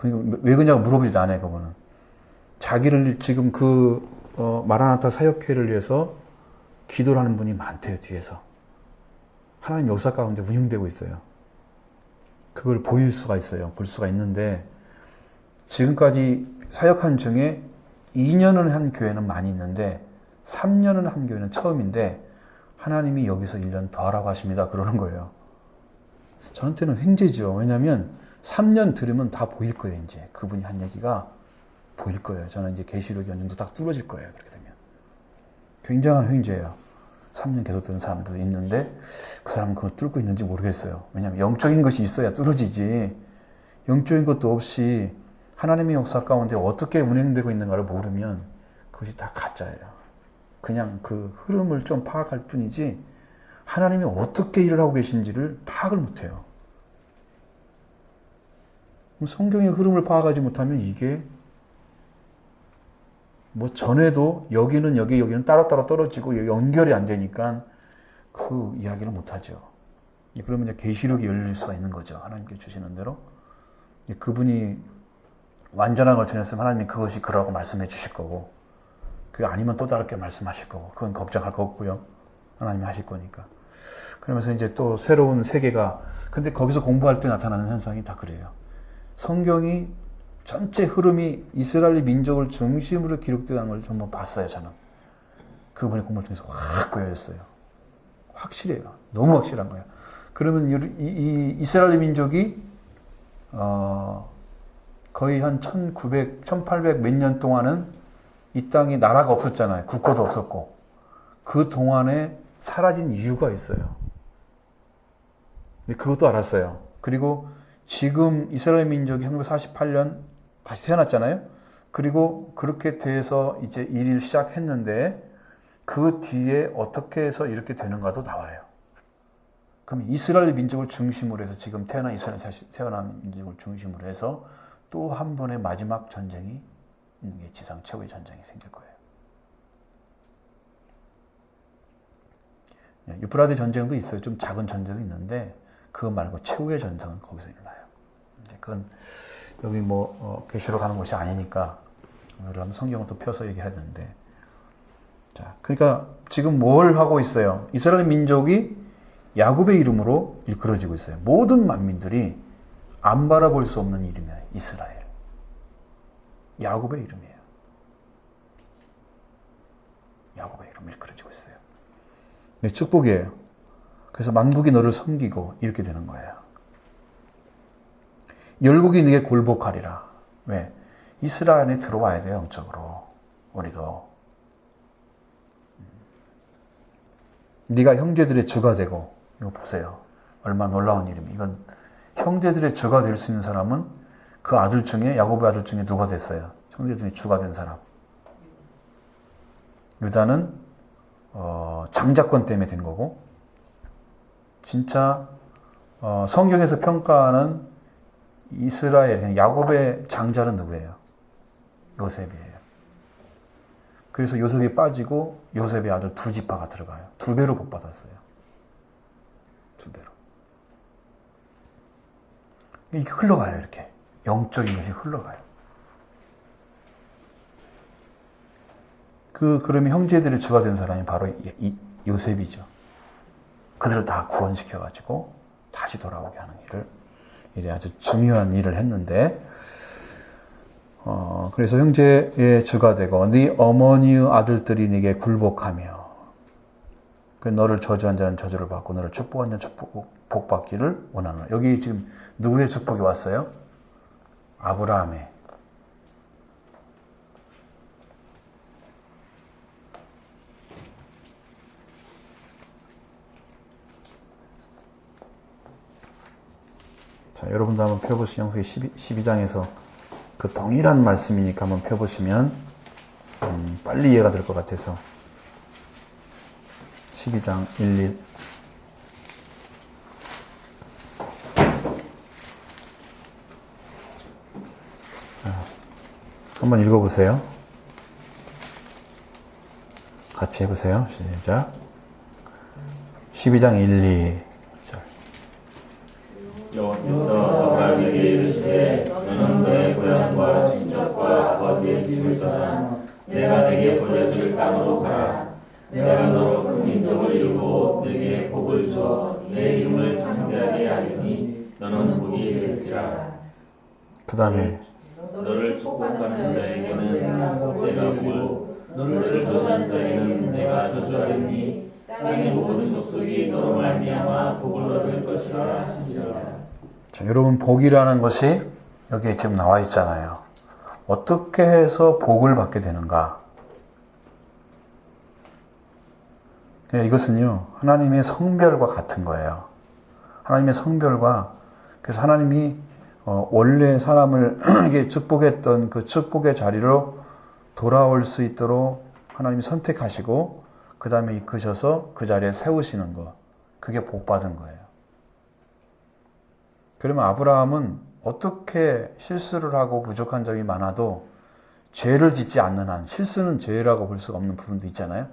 왜 그러냐고 물어보지도 않아요, 그분은. 자기를 지금 마라나타 사역회를 위해서 기도를 하는 분이 많대요, 뒤에서. 하나님 역사 가운데 운영되고 있어요. 그걸 보일 수가 있어요. 볼 수가 있는데, 지금까지 사역한 중에 2년을 한 교회는 많이 있는데 3년을 한 교회는 처음인데 하나님이 여기서 1년 더 하라고 하십니다. 그러는 거예요. 저한테는 횡재죠. 왜냐하면 3년 들으면 다 보일 거예요. 이제 그분이 한 얘기가 보일 거예요. 저는 이제 계시록 연륜도 딱 뚫어질 거예요. 그렇게 되면. 굉장한 횡재예요. 3년 계속 들은 사람도 있는데 그 사람은 그걸 뚫고 있는지 모르겠어요. 왜냐하면 영적인 것이 있어야 뚫어지지. 영적인 것도 없이 하나님의 역사 가운데 어떻게 운행되고 있는가를 모르면 그것이 다 가짜예요. 그냥 그 흐름을 좀 파악할 뿐이지 하나님이 어떻게 일을 하고 계신지를 파악을 못해요. 성경의 흐름을 파악하지 못하면 이게 뭐 전에도 여기는 여기 여기는 따로따로 떨어지고 연결이 안 되니까 그 이야기를 못하죠. 그러면 이제 계시록이 열릴 수가 있는 거죠. 하나님께 주시는 대로. 그분이 완전한 걸 전했으면 하나님이 그것이 그러라고 말씀해 주실 거고 그게 아니면 또 다르게 말씀하실 거고 그건 걱정할 거 없고요. 하나님이 하실 거니까. 그러면서 이제 또 새로운 세계가 근데 거기서 공부할 때 나타나는 현상이 다 그래요. 성경이 전체 흐름이 이스라엘 민족을 중심으로 기록되는 걸 전부 봤어요. 저는. 그분의 공부를 통해서 확 보여졌어요. 확실해요. 너무 확실한 거예요. 그러면 이 이스라엘 민족이 거의 한 1800 몇 년 동안은 이 땅에 나라가 없었잖아요. 국고도 없었고. 그 동안에 사라진 이유가 있어요. 근데 그것도 알았어요. 그리고 지금 이스라엘 민족이 1948년 다시 태어났잖아요. 그리고 그렇게 돼서 이제 일을 시작했는데 그 뒤에 어떻게 해서 이렇게 되는가도 나와요. 그럼 이스라엘 민족을 중심으로 해서 지금 태어난 민족을 중심으로 해서 또 한 번의 마지막 전쟁이 지상 최후의 전쟁이 생길 거예요. 유프라데 전쟁도 있어요. 좀 작은 전쟁이 있는데 그거 말고 최후의 전쟁은 거기서 일어나요. 그건 여기 계시록 하는 곳이 아니니까 그러면 성경을 또 펴서 얘기해야 되는데 자, 그러니까 지금 뭘 하고 있어요? 이스라엘 민족이 야곱의 이름으로 일컬어지고 있어요. 모든 만민들이 안 바라볼 수 없는 이름이에요. 이스라엘. 야곱의 이름이에요. 야곱의 이름 일컬어지고 있어요. 네, 축복이에요. 그래서 만국이 너를 섬기고 이렇게 되는 거예요. 열국이 네게 굴복하리라. 왜? 이스라엘에 들어와야 돼요. 영적으로. 우리도. 네가 형제들의 주가 되고, 이거 보세요. 얼마나 놀라운 일입니다. 이건 형제들의 주가 될 수 있는 사람은 그 아들 중에, 야곱의 아들 중에 누가 됐어요? 형제 중에 주가 된 사람. 유다는 장자권 때문에 된 거고, 진짜 성경에서 평가하는 이스라엘, 야곱의 장자는 누구예요? 요셉이에요. 그래서 요셉이 빠지고 요셉의 아들 두 지파가 들어가요. 2배로 복 받았어요. 2배로. 이게 흘러가요, 이렇게. 영적인 것이 흘러가요. 그러면 형제들의 주가 된 사람이 바로 이 요셉이죠. 그들을 다 구원시켜가지고 다시 돌아오게 하는 일을, 아주 중요한 일을 했는데, 그래서 형제의 주가 되고, 네 어머니의 아들들이 네게 굴복하며, 너를 저주한 자는 저주를 받고, 너를 축복한 자는 복 받기를 원하노라. 여기 지금 누구의 축복이 왔어요? 아브라함의. 자, 여러분도 한번 펴보시죠. 창세기 12장에서 그 동일한 말씀이니까 한번 펴보시면 빨리 이해가 될 것 같아서 12장 1, 2 한번 읽어보세요. 같이 해보세요. 시작. 12장 1, 2 여호와께서 아브라함에게 이르시되 너는 너의 고향과 친척과 아버지의 집을 떠나 내가 내게 보여줄 땅으로 가라. 내가 너로 큰 민족을 이루고 네게 복을 줘 내 이름을 창대하게 하리니 너는 복이 될지라. 그 다음에 너를 축복하는 자에게는 내가 복을, 너를 저주하는 자에게는 내가 저주하리니 땅의 모든 족속이 너로 말미암아 복을 얻을 것이라 하시니라. 자, 여러분, 복이라는 것이 여기에 지금 나와 있잖아요. 어떻게 해서 복을 받게 되는가? 이것은요, 하나님의 성별과 같은 거예요. 하나님의 성별과, 그래서 하나님이 원래 사람을 이게 축복했던 그 축복의 자리로 돌아올 수 있도록 하나님이 선택하시고, 그 다음에 이끄셔서 그 자리에 세우시는 거. 그게 복 받은 거예요. 그러면 아브라함은 어떻게 실수를 하고 부족한 점이 많아도 죄를 짓지 않는 한, 실수는 죄라고 볼 수가 없는 부분도 있잖아요.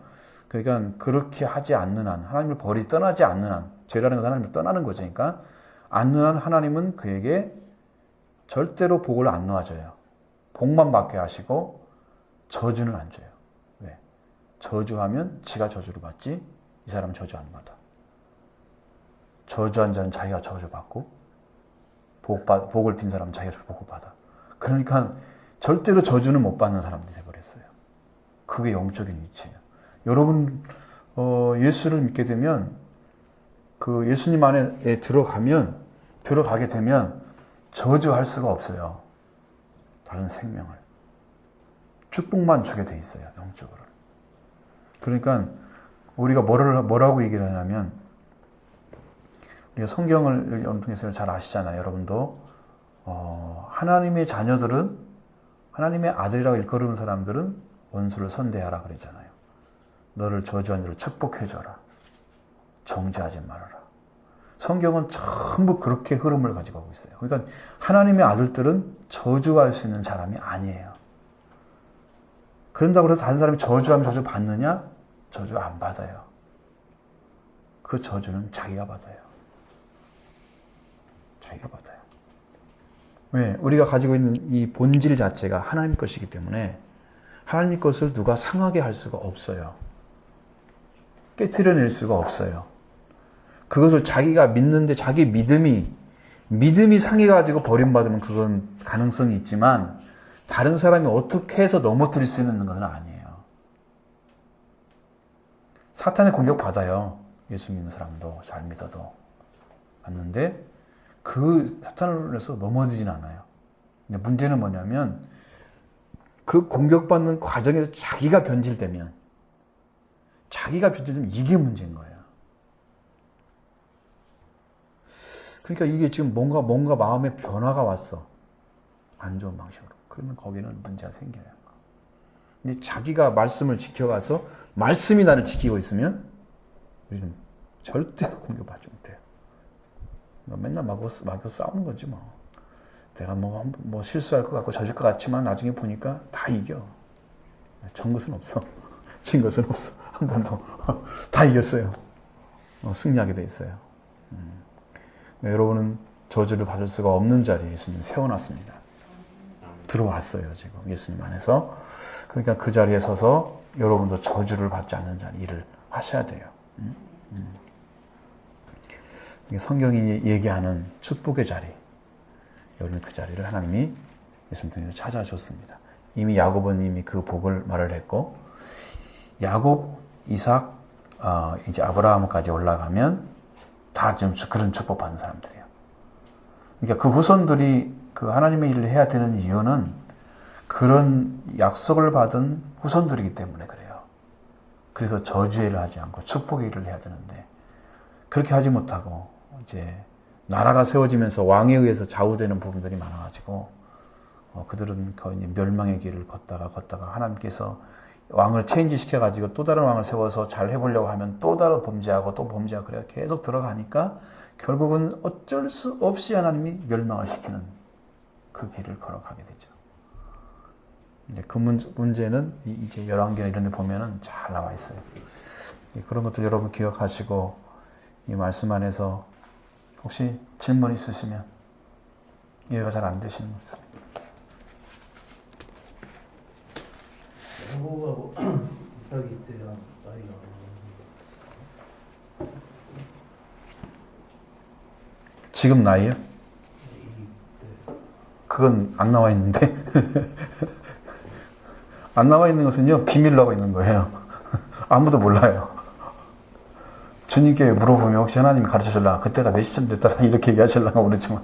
그러니까 그렇게 하지 않는 한, 하나님을 떠나지 않는 한, 죄라는 것은 하나님을 떠나는 거죠. 그러니까 않는 한 하나님은 그에게 절대로 복을 안 놔줘요. 복만 받게 하시고 저주는 안 줘요. 왜? 저주하면 지가 저주를 받지 이 사람은 저주 안 받아. 저주한 자는 자기가 저주받고 복을 빈 사람은 자기가 복을 받아. 그러니까 절대로 저주는 못 받는 사람들이 되어버렸어요. 그게 영적인 위치예요. 여러분 예수를 믿게 되면 그 예수님 안에 들어가게 되면 저주할 수가 없어요. 다른 생명을. 축복만 주게 돼 있어요. 영적으로. 그러니까 우리가 뭐라고 얘기를 하냐면 우리가 성경을 통해서 잘 아시잖아요. 여러분도 하나님의 자녀들은 하나님의 아들이라고 일컬은 사람들은 원수를 선대하라 그랬잖아요. 너를 저주한 자를 축복해줘라. 정죄하지 말아라. 성경은 전부 그렇게 흐름을 가지고 가고 있어요. 그러니까 하나님의 아들들은 저주할 수 있는 사람이 아니에요. 그런다고 해서 다른 사람이 저주하면 저주 받느냐? 저주 안 받아요. 그 저주는 자기가 받아요. 자기가 받아요. 왜? 우리가 가지고 있는 이 본질 자체가 하나님 것이기 때문에 하나님 것을 누가 상하게 할 수가 없어요. 깨트려낼 수가 없어요. 그것을 자기가 믿는데 자기 믿음이 믿음이 상해가지고 버림받으면 그건 가능성이 있지만 다른 사람이 어떻게 해서 넘어뜨릴 수 있는 것은 아니에요. 사탄의 공격 받아요. 예수 믿는 사람도 잘 믿어도. 맞는데 그 사탄을 해서 넘어지진 않아요. 근데 문제는 뭐냐면 그 공격받는 과정에서 자기가 변질되면 이게 문제인 거예요. 그러니까 이게 지금 뭔가 마음에 변화가 왔어. 안 좋은 방식으로. 그러면 거기는 문제가 생겨요. 근데 자기가 말씀을 지켜가서 말씀이 나를 지키고 있으면 우리는 절대로 공격받지 못해요. 맨날 마구 싸우는 거지 뭐. 내가 뭐 실수할 것 같고 져질 것 같지만 나중에 보니까 다 이겨. 전 것은 없어. 진 것은 없어. 한 번도. 다 이겼어요. 승리하게 돼 있어요. 여러분은 저주를 받을 수가 없는 자리에 예수님 세워놨습니다. 들어왔어요, 지금 예수님 안에서. 그러니까 그 자리에 서서 여러분도 저주를 받지 않는 자리 일을 하셔야 돼요. 이게 성경이 얘기하는 축복의 자리. 여러분 그 자리를 하나님이 예수님 통해서 찾아줬습니다. 이미 야곱은 이미 그 복을 말을 했고, 야곱, 이삭, 이제 아브라함까지 올라가면 다 지금 그런 축복받은 사람들이에요. 그러니까 그 후손들이 그 하나님의 일을 해야 되는 이유는 그런 약속을 받은 후손들이기 때문에 그래요. 그래서 저주의 일을 하지 않고 축복의 일을 해야 되는데 그렇게 하지 못하고 이제 나라가 세워지면서 왕에 의해서 좌우되는 부분들이 많아가지고 그들은 거의 멸망의 길을 걷다가 하나님께서 왕을 체인지 시켜가지고 또 다른 왕을 세워서 잘 해보려고 하면 또 다른 범죄하고 또 범죄하고 그래 계속 들어가니까 결국은 어쩔 수 없이 하나님이 멸망을 시키는 그 길을 걸어가게 되죠. 이제 그 문제는 이제 열왕기나 이런 데 보면은 잘 나와 있어요. 그런 것들 여러분 기억하시고 이 말씀 안에서 혹시 질문 있으시면 이해가 잘 안 되시는 것 있습니다. 야곱하고 이삭이 때랑 나이가 지금 나이요? 이때 그건 안 나와 있는데 안 나와 있는 것은요 비밀로 하고 있는 거예요. 아무도 몰라요. 주님께 물어보면 혹시 하나님이 가르쳐 줄라 그때가 몇 시쯤 됐더라 이렇게 얘기하실라고 모르지만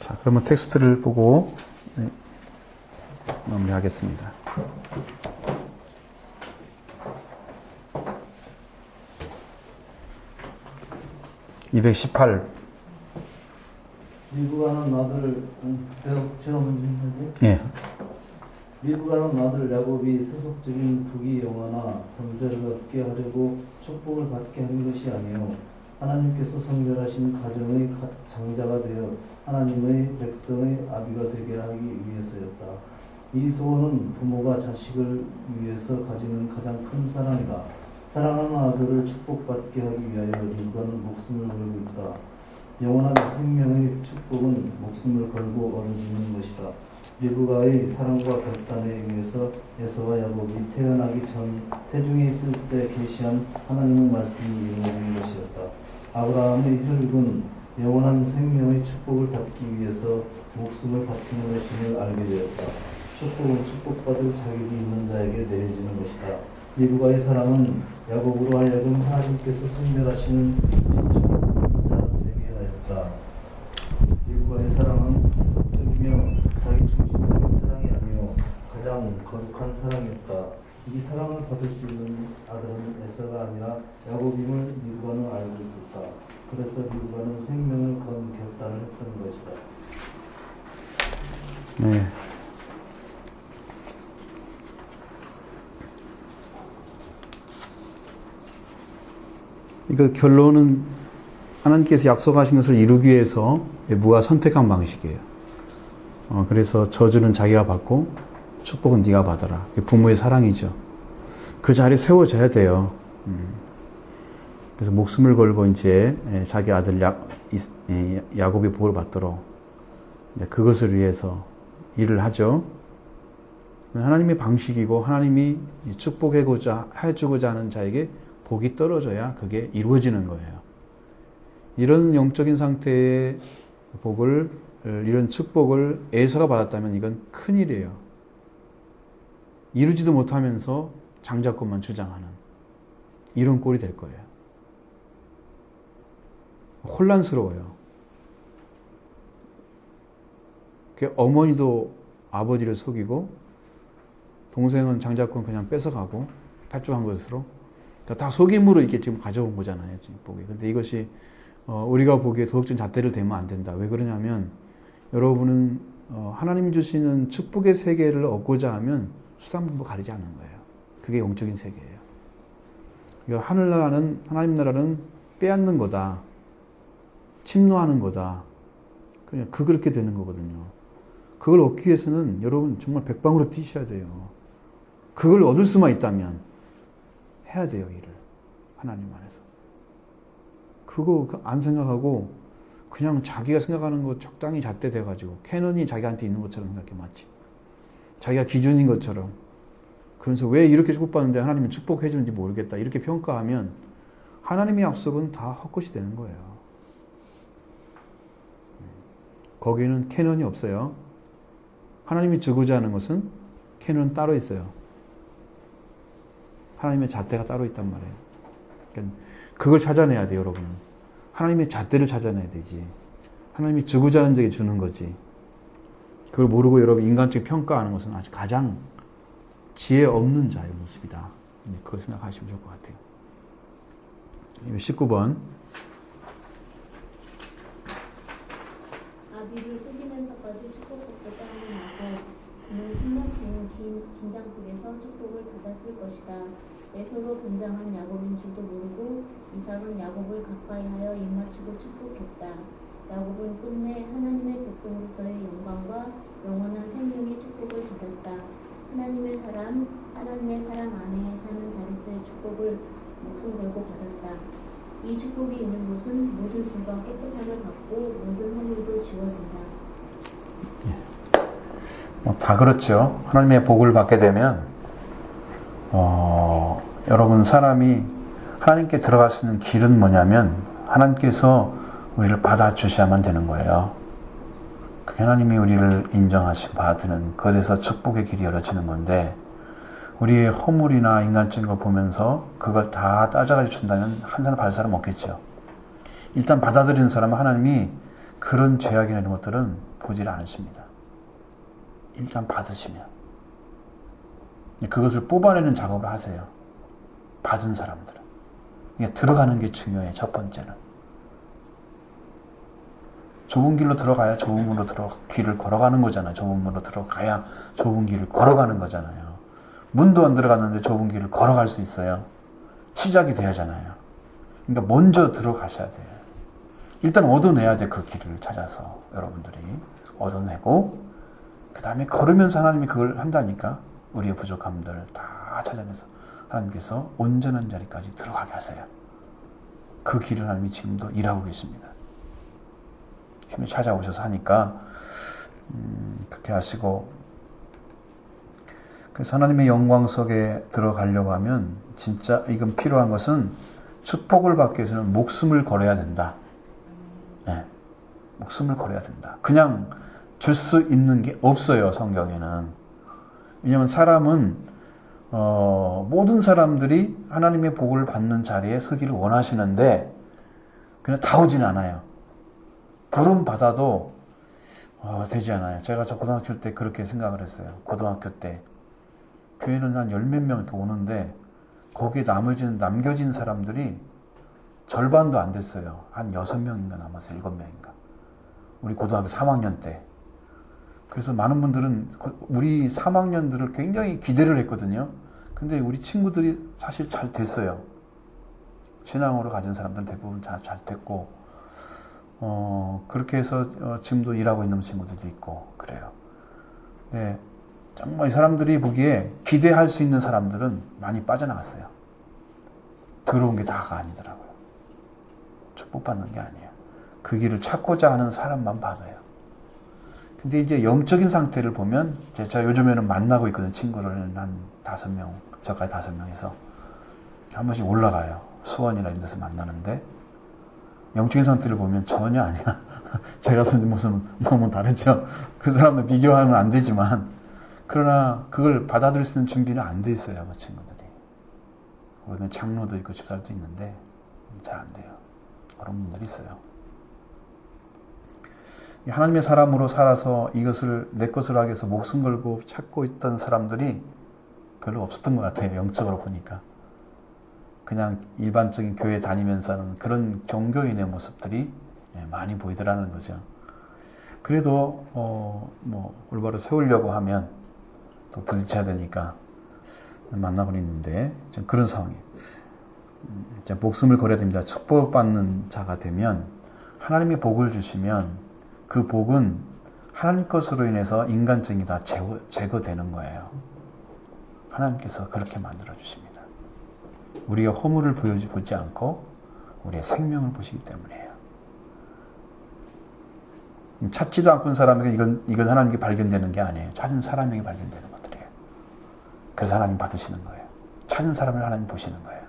자 그러면 텍스트를 보고 마무리하겠습니다. (218) 미국하는 아들 제가 먼저 했는데 예. 미국하는 아들 야곱이 세속적인 부귀 영화나 권세를 얻게 하려고 축복을 받게 한 것이 아니요 하나님께서 성별하신 가정의 장자가 되어 하나님의 백성의 아비가 되게 하기 위해서였다. 이 소원은 부모가 자식을 위해서 가지는 가장 큰 사랑이다. 사랑하는 아들을 축복받게 하기 위하여 리브가는 목숨을 걸고 있다. 영원한 생명의 축복은 목숨을 걸고 얻어지는 것이다. 리브가의 사랑과 결단에 의해서 에서와 야곱이 태어나기 전 태중에 있을 때 계시한 하나님의 말씀이 이루어진 것이었다. 아브라함의 혈육은 영원한 생명의 축복을 받기 위해서 목숨을 바치는 것임을 알게 되었다. 축복은 축복받을 자격이 있는 자에게 내려지는 것이다. 리브가의 사랑은 야곱으로 하여금 하나님께서 선별하시는 자 되게 하였다. 리브가의 사랑은 세속적이며 자기 중심적인 사랑이 아니요 가장 거룩한 사랑이었다. 이 사랑을 받을 수 있는 아들은 에서가 아니라 야곱임을 리브가는 알고 있었다. 그래서 리브가는 생명을 건 결단을 했던 것이다. 네. 이거 결론은 하나님께서 약속하신 것을 이루기 위해서 무가 선택한 방식이에요. 그래서 저주는 자기가 받고 축복은 네가 받아라. 부모의 사랑이죠. 그 자리에 세워져야 돼요. 그래서 목숨을 걸고 이제 자기 아들 야곱이 복을 받도록 그것을 위해서 일을 하죠. 하나님의 방식이고 하나님이 축복해고자 해주고자 하는 자에게 복이 떨어져야 그게 이루어지는 거예요. 이런 영적인 상태의 복을, 이런 축복을 에서가 받았다면 이건 큰일이에요. 이루지도 못하면서 장자권만 주장하는 이런 꼴이 될 거예요. 혼란스러워요. 어머니도 아버지를 속이고 동생은 장자권 그냥 뺏어가고 탈주한 것으로, 그러니까 다 속임으로 이렇게 지금 가져온 거잖아요. 지금 복이. 근데 이것이 우리가 보기에 도덕적인 잣대를 대면 안 된다. 왜 그러냐면 여러분은 하나님 주시는 축복의 세계를 얻고자 하면 수단분부 가리지 않는 거예요. 그게 영적인 세계예요. 그러니까 하늘나라는, 하나님 나라는 빼앗는 거다. 침노하는 거다. 그냥 그렇게 되는 거거든요. 그걸 얻기 위해서는 여러분 정말 백방으로 뛰셔야 돼요. 그걸 얻을 수만 있다면 해야 돼요, 일을. 하나님 안에서. 그거 안 생각하고 그냥 자기가 생각하는 거 적당히 잣대돼가지고 캐논이 자기한테 있는 것처럼 생각해. 마치 자기가 기준인 것처럼. 그래서 왜 이렇게 축복받는데 하나님이 축복해 주는지 모르겠다 이렇게 평가하면 하나님의 약속은 다 헛것이 되는 거예요. 거기는 캐논이 없어요. 하나님이 주고자 하는 것은 캐논은 따로 있어요. 하나님의 잣대가 따로 있단 말이에요. 그러니까 그걸 찾아내야 돼요, 여러분. 하나님의 잣대를 찾아내야 되지. 하나님이 주고자 하는 자에게 주는 거지. 그걸 모르고 여러분 인간적인 평가하는 것은 아주 가장 지혜 없는 자의 모습이다. 그걸 생각하시면 좋을 것 같아요. 19번. 아비를 속이면서까지 축복받고자 하는 야곱, 그는 10년 긴 긴장 속에서 축복을 받았을 것이다. 에서로 번장한 야곱인 줄도 모르고 이삭은 야곱을 가까이하여 입맞추고 축복했다. 야곱은 끝내 하나님의 백성으로서의 영광과 영원한 생명의 축복을 받았다. 하나님의 사람 안에 사는 자로서의 축복을 목숨 걸고 받았다. 이 축복이 있는 곳은 모든 죄가 깨끗함을 받고 모든 허물도 지워진다. 다 그렇죠. 하나님의 복을 받게 되면 여러분 사람이 하나님께 들어갈 수 있는 길은 뭐냐면 하나님께서 우리를 받아주셔야만 되는 거예요. 그게 하나님이 우리를 인정하시고 받는 그것에서 축복의 길이 열어지는 건데 우리의 허물이나 인간적인 걸 보면서 그걸 다 따져가지고 준다면 한 사람 받을 사람 없겠죠. 일단 받아들이는 사람은 하나님이 그런 죄악이나 이런 것들은 보질 않으십니다. 일단 받으시면 그것을 뽑아내는 작업을 하세요. 받은 사람들은. 들어가는 게 중요해요. 첫 번째는. 좁은 길로 들어가야 좁은 문으로 길을 걸어가는 거잖아요. 좁은 문으로 들어가야 좁은 길을 걸어가는 거잖아요. 문도 안 들어갔는데 좁은 길을 걸어갈 수 있어요. 시작이 돼야잖아요. 그러니까 먼저 들어가셔야 돼요. 일단 얻어내야 돼. 그 길을 찾아서 여러분들이 얻어내고 그 다음에 걸으면서 하나님이 그걸 한다니까 우리의 부족함들을 다 찾아내서 하나님께서 온전한 자리까지 들어가게 하세요. 그 길을 하나님이 지금도 일하고 계십니다. 힘이 찾아오셔서 하니까 그렇게 하시고 그래서 하나님의 영광 속에 들어가려고 하면 진짜 이건 필요한 것은 축복을 받기 위해서는 목숨을 걸어야 된다. 네, 목숨을 걸어야 된다. 그냥 줄 수 있는 게 없어요. 성경에는. 왜냐하면 사람은 모든 사람들이 하나님의 복을 받는 자리에 서기를 원하시는데 그냥 다 오진 않아요. 부름 받아도 되지 않아요. 제가 저 고등학교 때 그렇게 생각을 했어요. 고등학교 때 교회는 한 10몇 명 이렇게 오는데 거기에 남겨진 사람들이 절반도 안 됐어요. 한 6명인가 남았어요. 7명인가. 우리 고등학교 3학년 때. 그래서 많은 분들은 우리 3학년들을 굉장히 기대를 했거든요. 근데 우리 친구들이 사실 잘 됐어요. 신앙으로 가진 사람들은 대부분 잘 됐고 그렇게 해서 지금도 일하고 있는 친구들도 있고 그래요. 네, 정말 이 사람들이 보기에 기대할 수 있는 사람들은 많이 빠져나갔어요. 들어온 게 다가 아니더라고요. 축복받는 게 아니에요. 그 길을 찾고자 하는 사람만 받아요. 근데 이제 영적인 상태를 보면 제가 요즘에는 만나고 있거든요. 친구를 한 5명, 저까지 5명에서 한 번씩 올라가요. 수원이나 이런 데서 만나는데 영적인 상태를 보면 전혀 아니야. 제가 선진 모습은 너무 다르죠. 그 사람들 비교하면 안 되지만 그러나 그걸 받아들일 수 있는 준비는 안 돼 있어요. 그 친구들이. 거기는 장로도 있고 집사도 있는데 잘 안 돼요. 그런 분들이 있어요. 하나님의 사람으로 살아서 이것을 내 것으로 하기 위해서 목숨 걸고 찾고 있던 사람들이 별로 없었던 것 같아요. 영적으로 보니까. 그냥 일반적인 교회 다니면서 하는 그런 종교인의 모습들이 많이 보이더라는 거죠. 그래도 뭐 올바로 세우려고 하면 또 부딪혀야 되니까 만나고 있는데 좀 그런 상황이에요. 목숨을 걸어야 됩니다. 축복받는 자가 되면 하나님이 복을 주시면 그 복은 하나님 것으로 인해서 인간적이 다 제거되는 거예요. 하나님께서 그렇게 만들어 주십니다. 우리가 허물을 보지 않고 우리의 생명을 보시기 때문이에요. 찾지도 않고 있는 사람에게 이건 하나님께 발견되는 게 아니에요. 찾은 사람에게 발견되는 것들이에요. 그래서 하나님 받으시는 거예요. 찾은 사람을 하나님 보시는 거예요.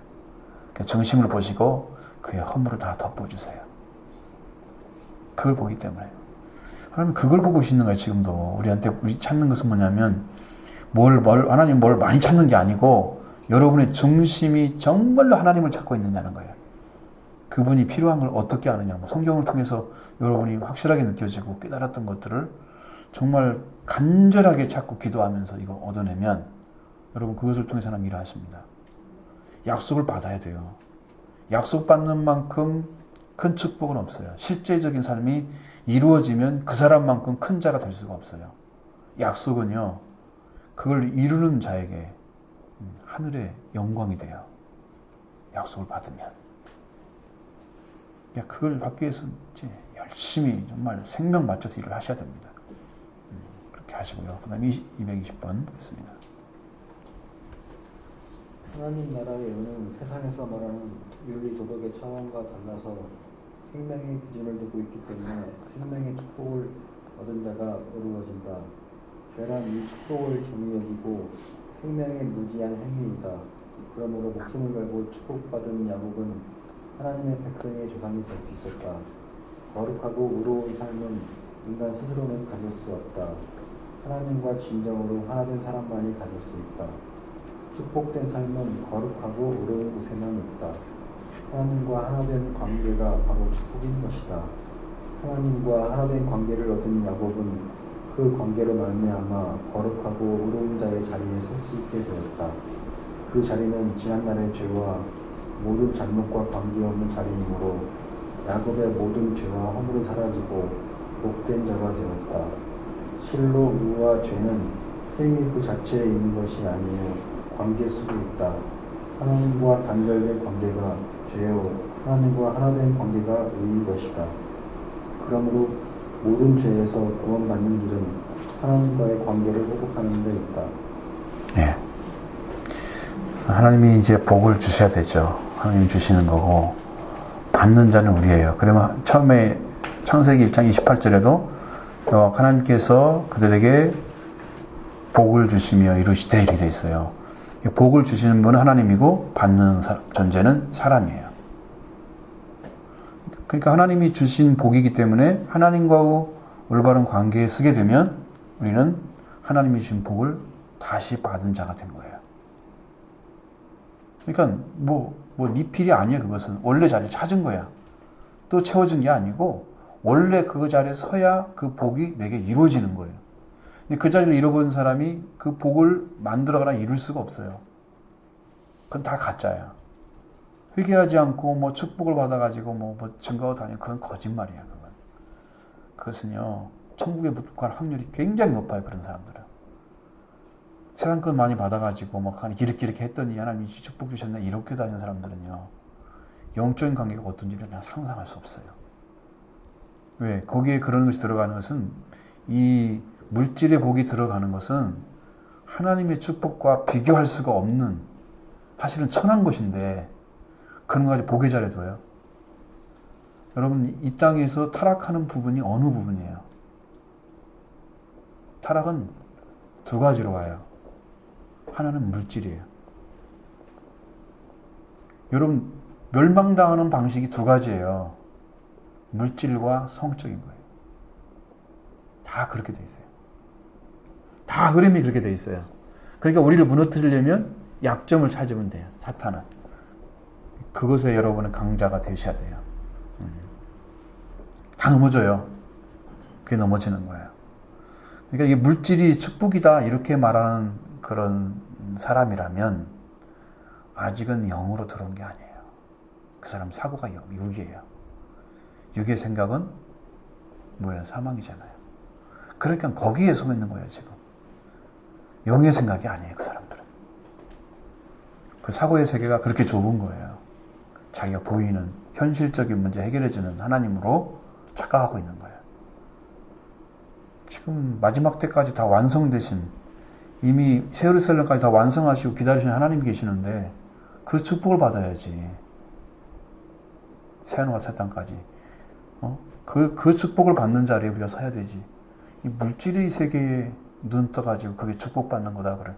그래서 정심을 보시고 그의 허물을 다 덮어주세요. 그걸 보기 때문에 하나님 그걸 보고 계시는 거예요. 지금도 우리 찾는 것은 뭐냐면 하나님 뭘 많이 찾는 게 아니고 여러분의 중심이 정말로 하나님을 찾고 있느냐는 거예요. 그분이 필요한 걸 어떻게 아느냐. 성경을 통해서 여러분이 확실하게 느껴지고 깨달았던 것들을 정말 간절하게 찾고 기도하면서 이거 얻어내면 여러분 그것을 통해서 하나님 일하십니다. 약속을 받아야 돼요. 약속 받는 만큼 큰 축복은 없어요. 실제적인 삶이 이루어지면 그 사람만큼 큰 자가 될 수가 없어요. 약속은요, 그걸 이루는 자에게 하늘의 영광이 돼요. 약속을 받으면. 그걸 받기 위해서 이제 열심히 정말 생명 맞춰서 일을 하셔야 됩니다. 그렇게 하시고요. 그 다음에 220번 보겠습니다. 하나님 나라의 은은 세상에서 말하는 윤리 도덕의 차원과 달라서 생명의 기준을 두고 있기 때문에 생명의 축복을 얻은 자가 어려워진다. 계란 이 축복을 겸히 여기고 생명의 무지한 행위이다. 그러므로 목숨을 걸고 축복받은 야곱은 하나님의 백성의 조상이 될 수 있었다. 거룩하고 의로운 삶은 인간 스스로는 가질 수 없다. 하나님과 진정으로 하나된 사람만이 가질 수 있다. 축복된 삶은 거룩하고 의로운 곳에만 있다. 하나님과 하나된 관계가 바로 축복인 것이다. 하나님과 하나된 관계를 얻은 야곱은 그 관계로 말미암아 거룩하고 의로운 자의 자리에 설 수 있게 되었다. 그 자리는 지난날의 죄와 모든 잘못과 관계없는 자리이므로 야곱의 모든 죄와 허물이 사라지고 복된 자가 되었다. 실로 의와 죄는 행위 그 자체에 있는 것이 아니요 관계 속에 있다. 하나님과 단절된 관계가 죄요 하나님과 하나된 관계가 의인 것이다. 그러므로 모든 죄에서 구원받는 길은 하나님과의 관계를 회복하는 데 있다. 네. 하나님이 이제 복을 주셔야 되죠. 하나님 주시는 거고 받는 자는 우리예요. 그러면 처음에 창세기 1장 28절에도 하나님께서 그들에게 복을 주시며 이루시되 이렇게 되어 있어요. 복을 주시는 분은 하나님이고 받는 존재는 사람이에요. 그러니까 하나님이 주신 복이기 때문에 하나님과 올바른 관계에 서게 되면 우리는 하나님이 주신 복을 다시 받은 자가 된 거예요. 그러니까 네 필이 아니야. 그것은 원래 자리를 찾은 거야. 또 채워진 게 아니고 원래 그 자리에 서야 그 복이 내게 이루어지는 거예요. 근데 그 자리를 잃어버린 사람이 그 복을 만들어가나 이룰 수가 없어요. 그건 다 가짜야. 회개하지 않고 축복을 받아가지고 증거하고 다니는 그건 거짓말이야. 그것은요 천국에 갈 확률이 굉장히 높아요. 그런 사람들은 세상 것 많이 받아가지고 이렇게 했더니 하나님이 축복 주셨네 이렇게 다니는 사람들은요 영적인 관계가 어떤지 그냥 상상할 수 없어요. 왜? 거기에 그런 것이 들어가는 것은 이 물질의 복이 들어가는 것은 하나님의 축복과 비교할 수가 없는 사실은 천한 것인데 그런 거 가지고 복의 자리에 둬요. 여러분 이 땅에서 타락하는 부분이 어느 부분이에요? 타락은 두 가지로 와요. 하나는 물질이에요. 여러분, 멸망당하는 방식이 두 가지예요. 물질과 성적인 거예요. 다 그렇게 돼 있어요. 다 흐름이 그렇게 돼 있어요. 그러니까 우리를 무너뜨리려면 약점을 찾으면 돼요. 사탄은. 그것에 여러분은 강자가 되셔야 돼요. 다 넘어져요. 그게 넘어지는 거예요. 그러니까 이게 물질이 축복이다 이렇게 말하는 그런 사람이라면 아직은 영으로 들어온 게 아니에요. 그 사람 사고가 육이에요. 육의 생각은 뭐예요? 사망이잖아요. 그러니까 거기에 서 있는 거예요, 지금. 영의 생각이 아니에요, 그 사람들은. 그 사고의 세계가 그렇게 좁은 거예요. 자기가 보이는 현실적인 문제 해결해주는 하나님으로 착각하고 있는 거예요. 지금 마지막 때까지 다 완성되신, 이미 세르살렘까지 다 완성하시고 기다리시는 하나님이 계시는데 그 축복을 받아야지. 새하늘과 새 땅까지. 그 축복을 받는 자리에 우리가 서야 되지. 이 물질의 세계에 눈 떠가지고 그게 축복받는 거다 그래.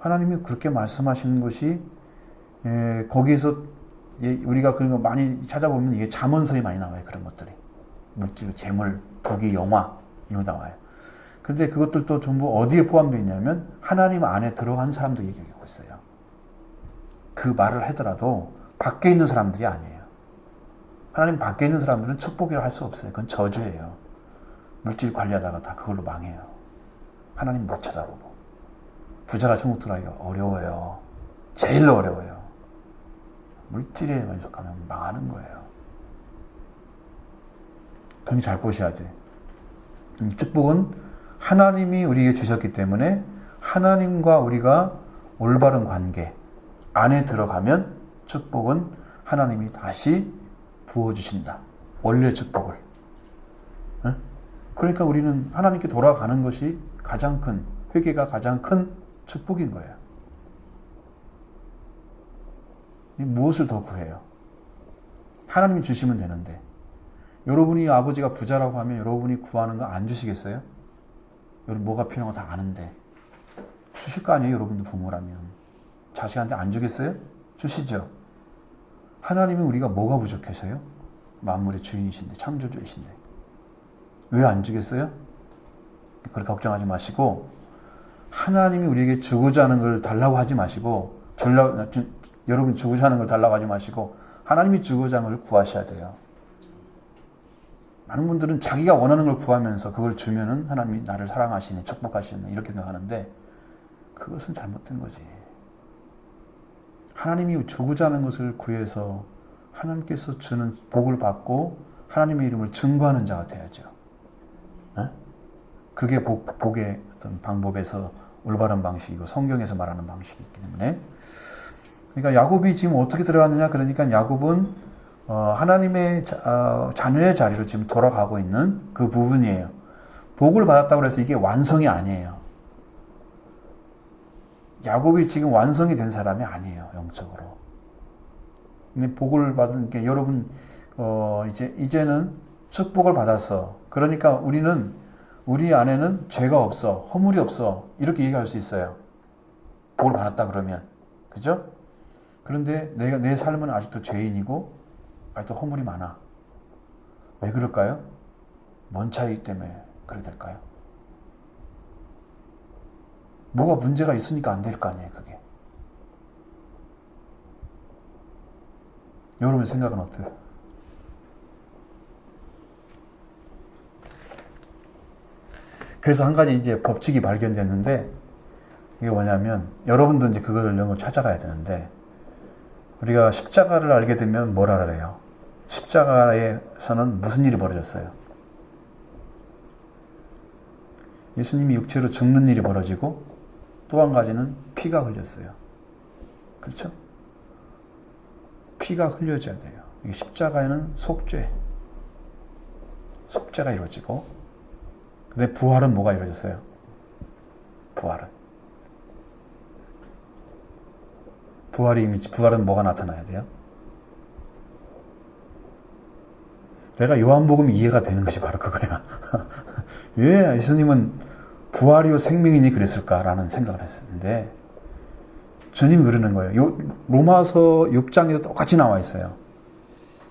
하나님이 그렇게 말씀하시는 것이 거기에서 우리가 그런 거 많이 찾아보면 이게 잠언서에 많이 나와요. 그런 것들이. 물질, 재물, 부귀, 영화 이런 거 나와요. 근데 그것들도 전부 어디에 포함되어 있냐면 하나님 안에 들어간 사람도 얘기하고 있어요. 그 말을 하더라도 밖에 있는 사람들이 아니에요. 하나님 밖에 있는 사람들은 축복이라 할 수 없어요. 그건 저주예요. 물질 관리하다가 다 그걸로 망해요. 하나님 못 쳐다보고. 부자가 천국 들어가기가 어려워요. 제일 어려워요. 물질에 만족하면 망하는 거예요. 그러니 잘 보셔야 돼. 축복은 하나님이 우리에게 주셨기 때문에 하나님과 우리가 올바른 관계 안에 들어가면 축복은 하나님이 다시 부어주신다. 원래 축복을. 그러니까 우리는 하나님께 돌아가는 것이 가장 큰, 회개가 가장 큰 축복인 거예요. 무엇을 더 구해요? 하나님이 주시면 되는데 여러분이 아버지가 부자라고 하면 여러분이 구하는 거 안 주시겠어요? 여러분 뭐가 필요한 거 다 아는데 주실 거 아니에요? 여러분도 부모라면 자식한테 안 주겠어요? 주시죠. 하나님은 우리가 뭐가 부족해서요? 만물의 주인이신데 창조주이신데 왜 안 주겠어요? 그렇게 걱정하지 마시고 하나님이 우리에게 주고자 하는 걸 달라고 하지 마시고 여러분 주고자 하는 걸 달라고 하지 마시고 하나님이 주고자 하는 걸 구하셔야 돼요. 많은 분들은 자기가 원하는 걸 구하면서 그걸 주면은 하나님이 나를 사랑하시네, 축복하시네 이렇게 생각하는데 그것은 잘못된 거지. 하나님이 주고자 하는 것을 구해서 하나님께서 주는 복을 받고 하나님의 이름을 증거하는 자가 돼야죠. 그게 복의 어떤 방법에서 올바른 방식이고 성경에서 말하는 방식이기 때문에 그러니까 야곱이 지금 어떻게 들어갔느냐 그러니까 야곱은 하나님의 자녀의 자리로 지금 돌아가고 있는 그 부분이에요. 복을 받았다고 해서 이게 완성이 아니에요. 야곱이 지금 완성이 된 사람이 아니에요. 영적으로. 근데 복을 받은 게 여러분 이제는 축복을 받았어. 그러니까 우리 안에는 죄가 없어. 허물이 없어. 이렇게 얘기할 수 있어요. 복을 받았다 그러면. 그죠? 그런데 내 삶은 아직도 죄인이고 아직도 허물이 많아. 왜 그럴까요? 뭔 차이기 때문에 그렇게 될까요? 뭐가 문제가 있으니까 안 될 거 아니에요, 그게. 여러분 생각은 어때요? 그래서 한 가지 이제 법칙이 발견됐는데 이게 뭐냐면 여러분도 이제 그거를 이런 걸 찾아가야 되는데 우리가 십자가를 알게 되면 뭘 알아요? 십자가에서는 무슨 일이 벌어졌어요? 예수님이 육체로 죽는 일이 벌어지고 또 한 가지는 피가 흘렸어요. 그렇죠? 피가 흘려져야 돼요. 이게 십자가에는 속죄가 이루어지고 근데 부활은 뭐가 이루어졌어요? 부활은 뭐가 나타나야 돼요? 내가 요한복음 이해가 되는 것이 바로 그거야. 왜 예수님은 부활이요 생명이니 그랬을까라는 생각을 했었는데 주님이 그러는 거예요. 로마서 6장에도 똑같이 나와 있어요.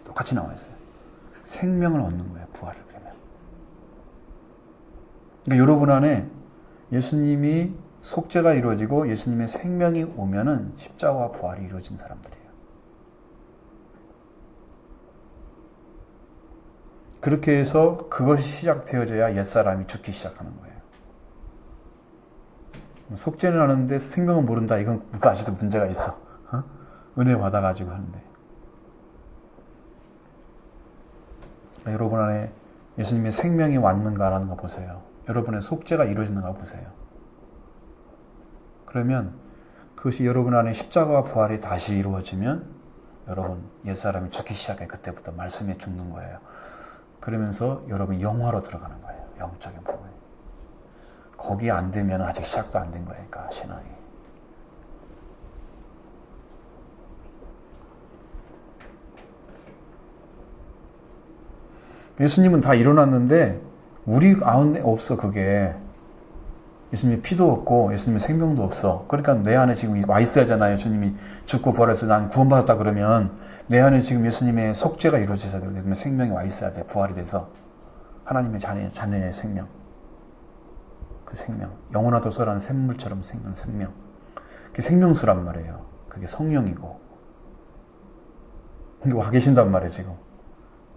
똑같이 나와 있어요. 생명을 얻는 거예요. 부활을 그러면. 그러니까 여러분 안에 예수님이 속죄가 이루어지고 예수님의 생명이 오면은 십자가와 부활이 이루어진 사람들이에요. 그렇게 해서 그것이 시작되어져야 옛사람이 죽기 시작하는 거예요. 속죄는 하는데 생명은 모른다. 이건 그거 아직도 문제가 있어. 은혜 받아가지고 하는데. 여러분 안에 예수님의 생명이 왔는가라는 거 보세요. 여러분의 속죄가 이루어지는가 보세요. 그러면 그것이 여러분 안에 십자가와 부활이 다시 이루어지면 여러분 옛사람이 죽기 시작해. 그때부터 말씀에 죽는 거예요. 그러면서 여러분이 영화로 들어가는 거예요. 영적인 부분이. 거기 안 되면 아직 시작도 안 된 거니까 신앙이. 예수님은 다 일어났는데 우리 가운데 없어 그게. 예수님의 피도 없고 예수님의 생명도 없어. 그러니까 내 안에 지금 와 있어야 하잖아요. 주님이 죽고 부활해서 난 구원받았다 그러면 내 안에 지금 예수님의 속죄가 이루어져야 되고 예수님의 생명이 와 있어야 돼. 부활이 돼서 하나님의 자녀의 생명. 그 생명. 영원하도록 서라는 샘물처럼 생명, 생명. 그게 생명수란 말이에요. 그게 성령이고. 그게 와 계신단 말이에요, 지금.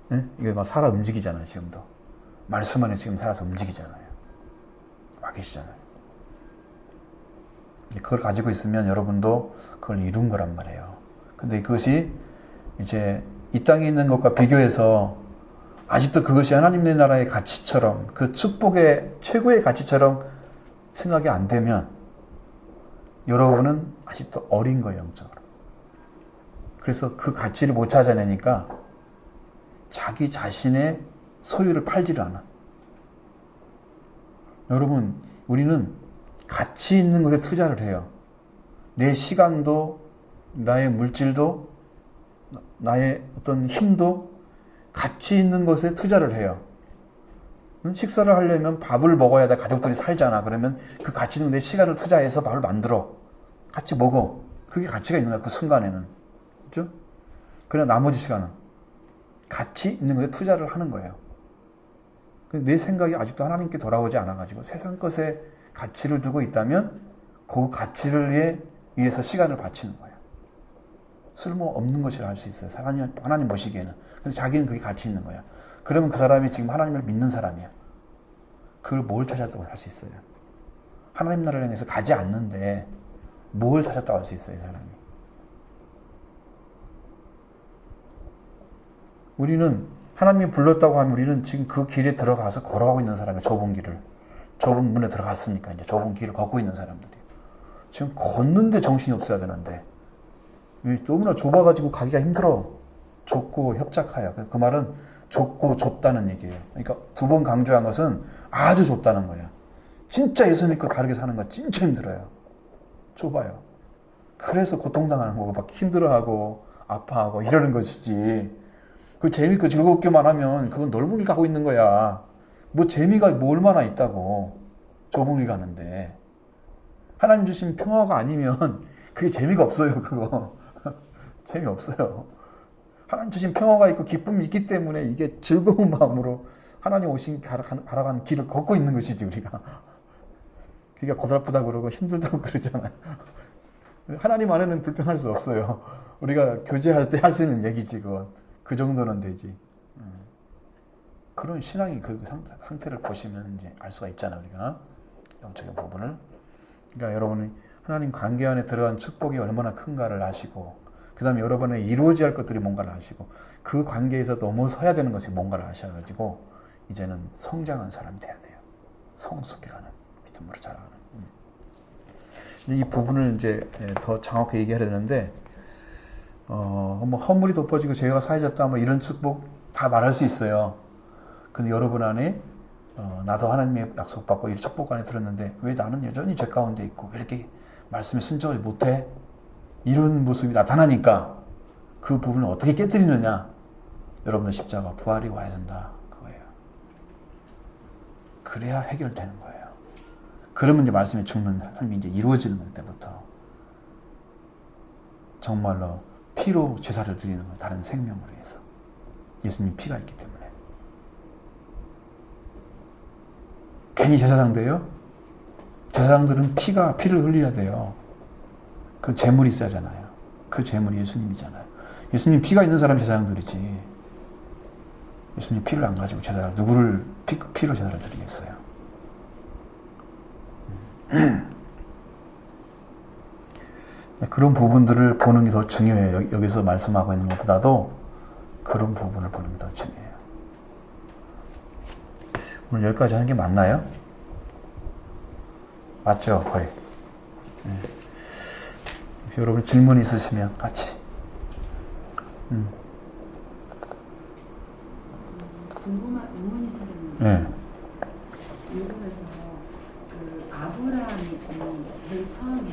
네? 이게 막 살아 움직이잖아요, 지금도. 말씀 안에 지금 살아서 움직이잖아요. 와 계시잖아요. 그걸 가지고 있으면 여러분도 그걸 이룬 거란 말이에요. 근데 그것이 이제 이 땅에 있는 것과 비교해서 아직도 그것이 하나님의 나라의 가치처럼 그 축복의 최고의 가치처럼 생각이 안 되면 여러분은 아직도 어린 거예요, 영적으로. 그래서 그 가치를 못 찾아내니까 자기 자신의 소유를 팔지를 않아. 여러분, 우리는 가치 있는 것에 투자를 해요. 내 시간도, 나의 물질도, 나의 어떤 힘도 가치 있는 것에 투자를 해요. 식사를 하려면 밥을 먹어야 돼. 가족들이 살잖아. 그러면 그 가치 있는 내 시간을 투자해서 밥을 만들어. 같이 먹어. 그게 가치가 있는 거야. 그 순간에는. 그렇죠? 그냥 나머지 시간은 가치 있는 것에 투자를 하는 거예요. 내 생각이 아직도 하나님께 돌아오지 않아가지고 세상 것에 가치를 두고 있다면 그 가치를 위해서 시간을 바치는 거예요. 쓸모없는 것이라 할 수 있어요. 하나님 보시기에는. 근데 자기는 그게 가치 있는 거야. 그러면 그 사람이 지금 하나님을 믿는 사람이야. 그걸 뭘 찾았다고 할 수 있어요? 하나님 나라를 향해서 가지 않는데 뭘 찾았다고 할 수 있어요, 이 사람이? 우리는 하나님이 불렀다고 하면 우리는 지금 그 길에 들어가서 걸어가고 있는 사람이에요. 좁은 길을. 좁은 문에 들어갔으니까 이제 좁은 길을 걷고 있는 사람들이에요. 지금 걷는데 정신이 없어야 되는데 너무나 좁아가지고 가기가 힘들어. 좁고 협착하여. 그 말은 좁고 좁다는 얘기예요. 그러니까 두 번 강조한 것은 아주 좁다는 거예요. 진짜 예수 믿고 바르게 사는 거 진짜 힘들어요. 좁아요. 그래서 고통당하는 거고 막 힘들어하고 아파하고 이러는 것이지. 그 재밌고 즐겁게만 하면 그건 넓은 길 가고 있는 거야. 뭐 재미가 뭐 얼마나 있다고. 좁은 길 가는데. 하나님 주신 평화가 아니면 그게 재미가 없어요. 그거. 재미없어요. 하나님 주신 평화가 있고 기쁨이 있기 때문에 이게 즐거운 마음으로 하나님 오신 가라가는 길을 걷고 있는 것이지 우리가. 그게 고달프다 그러고 힘들다고 그러잖아요. 하나님 안에는 불평할 수 없어요. 우리가 교제할 때 할 수 있는 얘기지 그건. 그 정도는 되지. 그런 신앙이 그 상태를 보시면 이제 알 수가 있잖아요, 우리가. 영적인 부분을. 그러니까 여러분이 하나님 관계 안에 들어간 축복이 얼마나 큰가를 아시고, 그 다음에 여러분의 이루어져야 할 것들이 뭔가를 아시고, 그 관계에서 넘어서야 되는 것이 뭔가를 아셔가지고, 이제는 성장한 사람이 돼야 돼요. 성숙해가는, 믿음으로 자라가는. 이 부분을 이제 더 정확하게 얘기해야 되는데, 뭐 허물이 덮어지고 죄가 사해졌다 뭐 이런 축복 다 말할 수 있어요. 근데 여러분 안에 나도 하나님의 약속받고 이 축복 안에 들었는데 왜 나는 여전히 죄 가운데 있고 왜 이렇게 말씀에 순종하지 못해? 이런 모습이 나타나니까 그 부분을 어떻게 깨뜨리느냐? 여러분들 십자가 부활이 와야 된다. 그거예요. 그래야 해결되는 거예요. 그러면 이제 말씀이 죽는 삶이 이제 이루어지는 때부터 정말로 피로 제사를 드리는 거예요. 다른 생명으로 해서. 예수님 피가 있기 때문에. 괜히 제사장 돼요? 제사장들은 피를 흘려야 돼요. 그 제물이 있어야 하잖아요. 그 제물이 예수님이잖아요. 예수님 피가 있는 사람이 제사장들이지. 예수님 피를 안 가지고 제사를, 누구를 피로 제사를 드리겠어요? 그런 부분들을 보는 게 더 중요해요. 여기서 말씀하고 있는 것보다도 그런 부분을 보는 게 더 중요해요. 오늘 여기까지 하는 게 맞나요? 맞죠? 거의. 네. 여러분 질문 있으시면 같이. 궁금한 의문이 생겼는데 네. 읽으면서 그 아브라함이 제일 처음에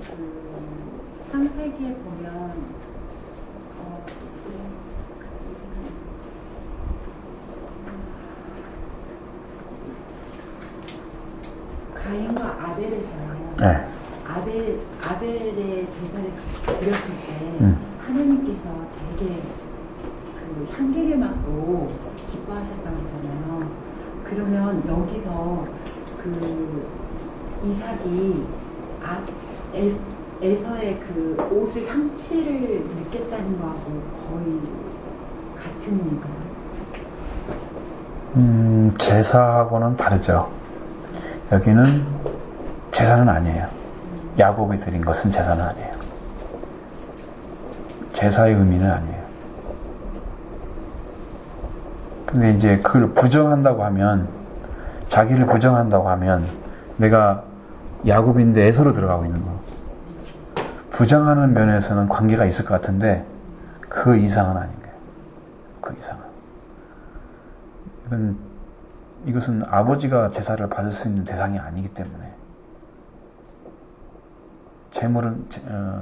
그 창세기에 보면 가인과 아벨에서요. 네. 아벨의 제사를 드렸을 때 하나님께서 되게 그 향기를 맡고 기뻐하셨다고 했잖아요. 그러면 여기서 그 이삭이 에서의 그 옷을 향취를 느꼈다는 거하고 거의 같은 건가요? 제사하고는 다르죠. 여기는 제사는 아니에요. 야곱이 드린 것은 제사는 아니에요. 제사의 의미는 아니에요. 근데 이제 그걸 부정한다고 하면, 자기를 부정한다고 하면 내가 야곱인데 에서로 들어가고 있는 거. 부정하는 면에서는 관계가 있을 것 같은데 그 이상은 아닌 거예요. 그 이상은. 이것은 아버지가 제사를 받을 수 있는 대상이 아니기 때문에 제물은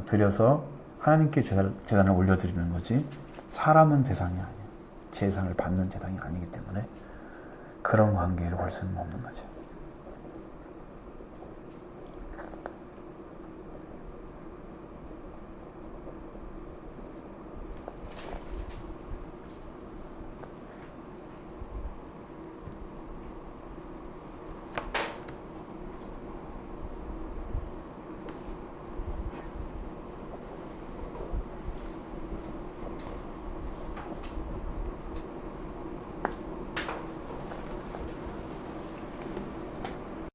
드려서 하나님께 제단을 올려드리는 거지 사람은 대상이 아니에요. 제상을 받는 대상이 아니기 때문에 그런 관계를 볼 수는 없는 거죠.